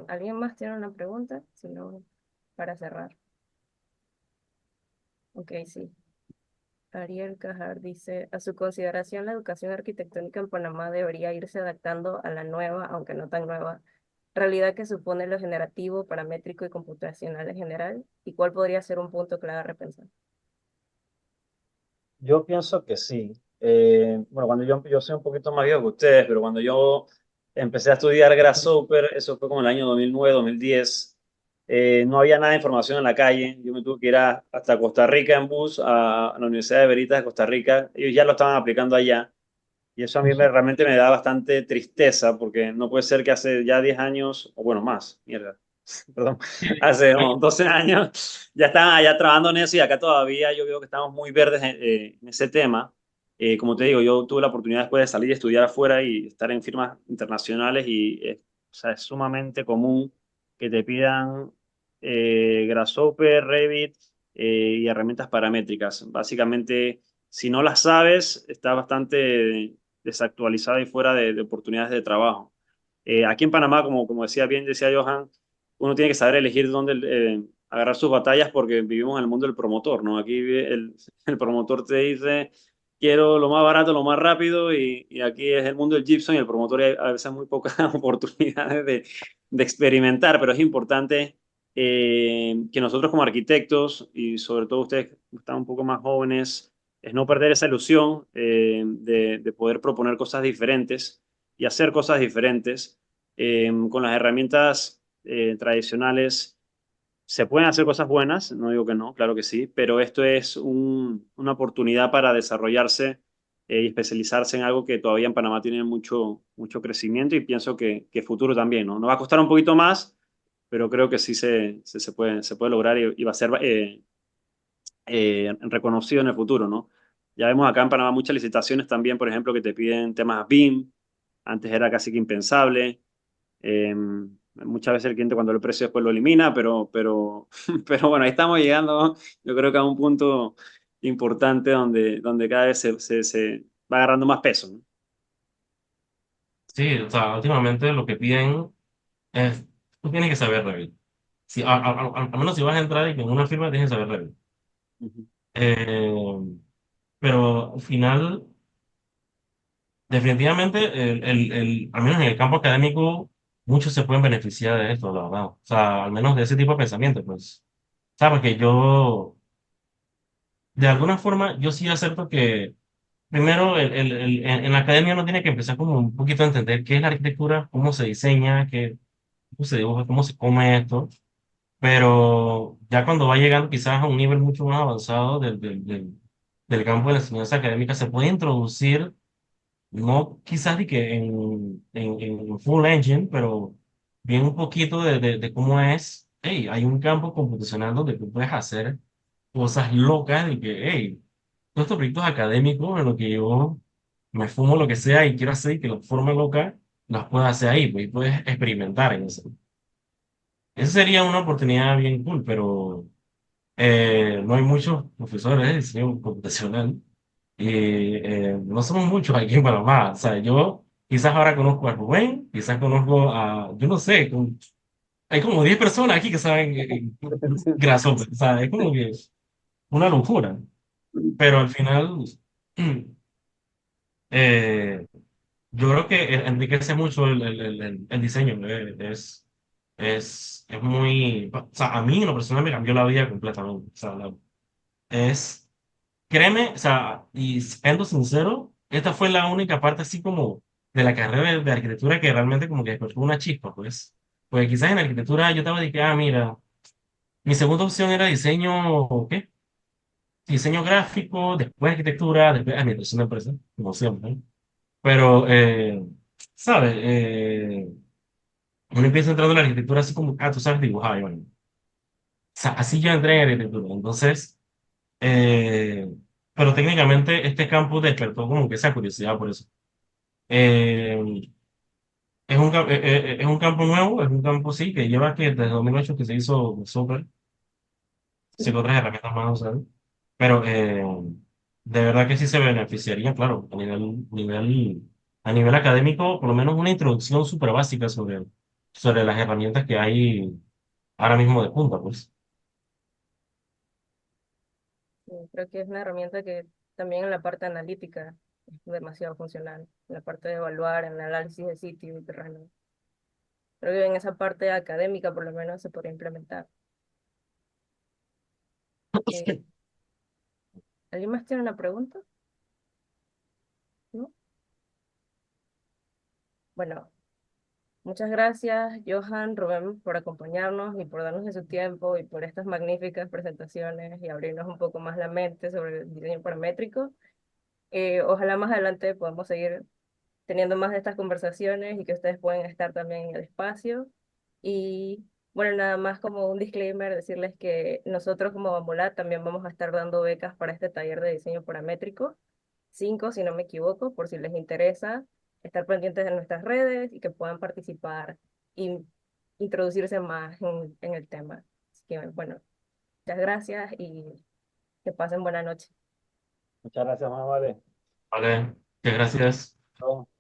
¿Alguien más tiene una pregunta? Si no, para cerrar. Ok, sí. Ariel Cajar dice, a su consideración, la educación arquitectónica en Panamá debería irse adaptando a la nueva, aunque no tan nueva, realidad que supone lo generativo, paramétrico y computacional en general, y cuál podría ser un punto clave a repensar. Yo pienso que sí. Bueno, cuando yo soy un poquito más viejo que ustedes, pero cuando yo empecé a estudiar Grasshopper, eso fue como el año 2009, 2010, no había nada de información en la calle. Yo me tuve que ir hasta Costa Rica en bus a la Universidad de Veritas de Costa Rica. Ellos ya lo estaban aplicando allá. Y eso a mí realmente me da bastante tristeza porque no puede ser que hace ya 10 años, o bueno, más, mierda, perdón, hace no, 12 años ya estaban allá trabajando en eso y acá todavía yo veo que estamos muy verdes en ese tema. Como te digo, yo tuve la oportunidad después de salir y estudiar afuera y estar en firmas internacionales y o sea, es sumamente común que te pidan Grasshopper, Revit y herramientas paramétricas. Básicamente, si no las sabes, está bastante desactualizada y fuera de oportunidades de trabajo. Aquí en Panamá, como decía bien, decía Johan, uno tiene que saber elegir dónde agarrar sus batallas porque vivimos en el mundo del promotor, ¿no? Aquí el promotor te dice, quiero lo más barato, lo más rápido, y aquí es el mundo del gypsum y el promotor hay a veces muy pocas oportunidades de experimentar, pero es importante que nosotros como arquitectos, y sobre todo ustedes que están un poco más jóvenes, es no perder esa ilusión de poder proponer cosas diferentes y hacer cosas diferentes. Con las herramientas tradicionales se pueden hacer cosas buenas, no digo que no, claro que sí, pero esto es una oportunidad para desarrollarse y especializarse en algo que todavía en Panamá tiene mucho, mucho crecimiento y pienso que futuro también, ¿no? Nos va a costar un poquito más, pero creo que sí se puede lograr y va a ser reconocido en el futuro, ¿no? Ya vemos acá en Panamá muchas licitaciones también, por ejemplo, que te piden temas BIM, antes era casi que impensable. Muchas veces el cliente cuando el precio después lo elimina, pero bueno, ahí estamos llegando, yo creo que a un punto importante donde cada vez se va agarrando más peso, ¿no? Sí, o sea, últimamente lo que piden es, tú tienes que saber Revit. Si, al menos si vas a entrar en una firma, tienes que saber Revit. Ujú. Eh, pero al final, definitivamente, al menos en el campo académico, muchos se pueden beneficiar de esto, la verdad. O sea, al menos de ese tipo de pensamiento, pues. ¿Sabes? Porque yo, de alguna forma, yo sí acepto que primero en la academia uno tiene que empezar como un poquito a entender qué es la arquitectura, cómo se diseña, cómo se dibuja, cómo se come esto. Pero ya cuando va llegando quizás a un nivel mucho más avanzado del campo de la enseñanza académica, se puede introducir, no quizás de que en full engine, pero bien un poquito de cómo es, hey, hay un campo computacional donde tú puedes hacer cosas locas de que, hey, todos estos proyectos académicos en los que yo me fumo lo que sea y quiero hacer y que la forma loca, las puedo hacer ahí, pues, y puedes experimentar en eso. Esa sería una oportunidad bien cool, pero no hay muchos profesores de diseño computacional y no somos muchos aquí en Panamá. O sea, yo quizás ahora conozco a Rubén, quizás conozco a, yo no sé, hay como 10 personas aquí que saben Grasshopper. O sea, es como que una locura. Pero al final, eh, yo creo que enriquece mucho el diseño. Es muy, o sea, a mí en lo personal me cambió la vida completamente. O sea, es, créeme, o sea, y siendo sincero, esta fue la única parte así como de la carrera de arquitectura que realmente como que despertó una chispa, pues. Porque quizás en arquitectura yo estaba de que, mira, mi segunda opción era diseño, ¿qué? Diseño gráfico, después arquitectura, después administración de empresas, como siempre. Pero, ¿sabes? Uno empieza entrando en la arquitectura así como, tú sabes dibujar, y bueno. O sea, así yo entré en arquitectura. Entonces, eh, pero técnicamente este campo despertó como que esa curiosidad por eso. Eh, es un campo nuevo, es un campo sí, que lleva que desde 2008 que se hizo súper, sin otras herramientas más usadas. Pero de verdad que sí se beneficiaría, claro, a nivel académico, por lo menos una introducción súper básica sobre las herramientas que hay ahora mismo de punta, pues. Creo que es una herramienta que también en la parte analítica es demasiado funcional, en la parte de evaluar, en el análisis de sitio y terreno. Creo que en esa parte académica por lo menos se podría implementar. Eh, ¿Alguien más tiene una pregunta? ¿No? Bueno, muchas gracias, Johan, Rubén, por acompañarnos y por darnos de su tiempo y por estas magníficas presentaciones y abrirnos un poco más la mente sobre el diseño paramétrico. Ojalá más adelante podamos seguir teniendo más de estas conversaciones y que ustedes puedan estar también en el espacio. Y bueno, nada más como un disclaimer, decirles que nosotros como Bambolat también vamos a estar dando becas para este taller de diseño paramétrico, 5 si no me equivoco, por si les interesa estar pendientes de nuestras redes y que puedan participar y introducirse más en el tema. Así que bueno, muchas gracias y que pasen buena noche. Muchas gracias, más vale. Vale, muchas gracias. Chao.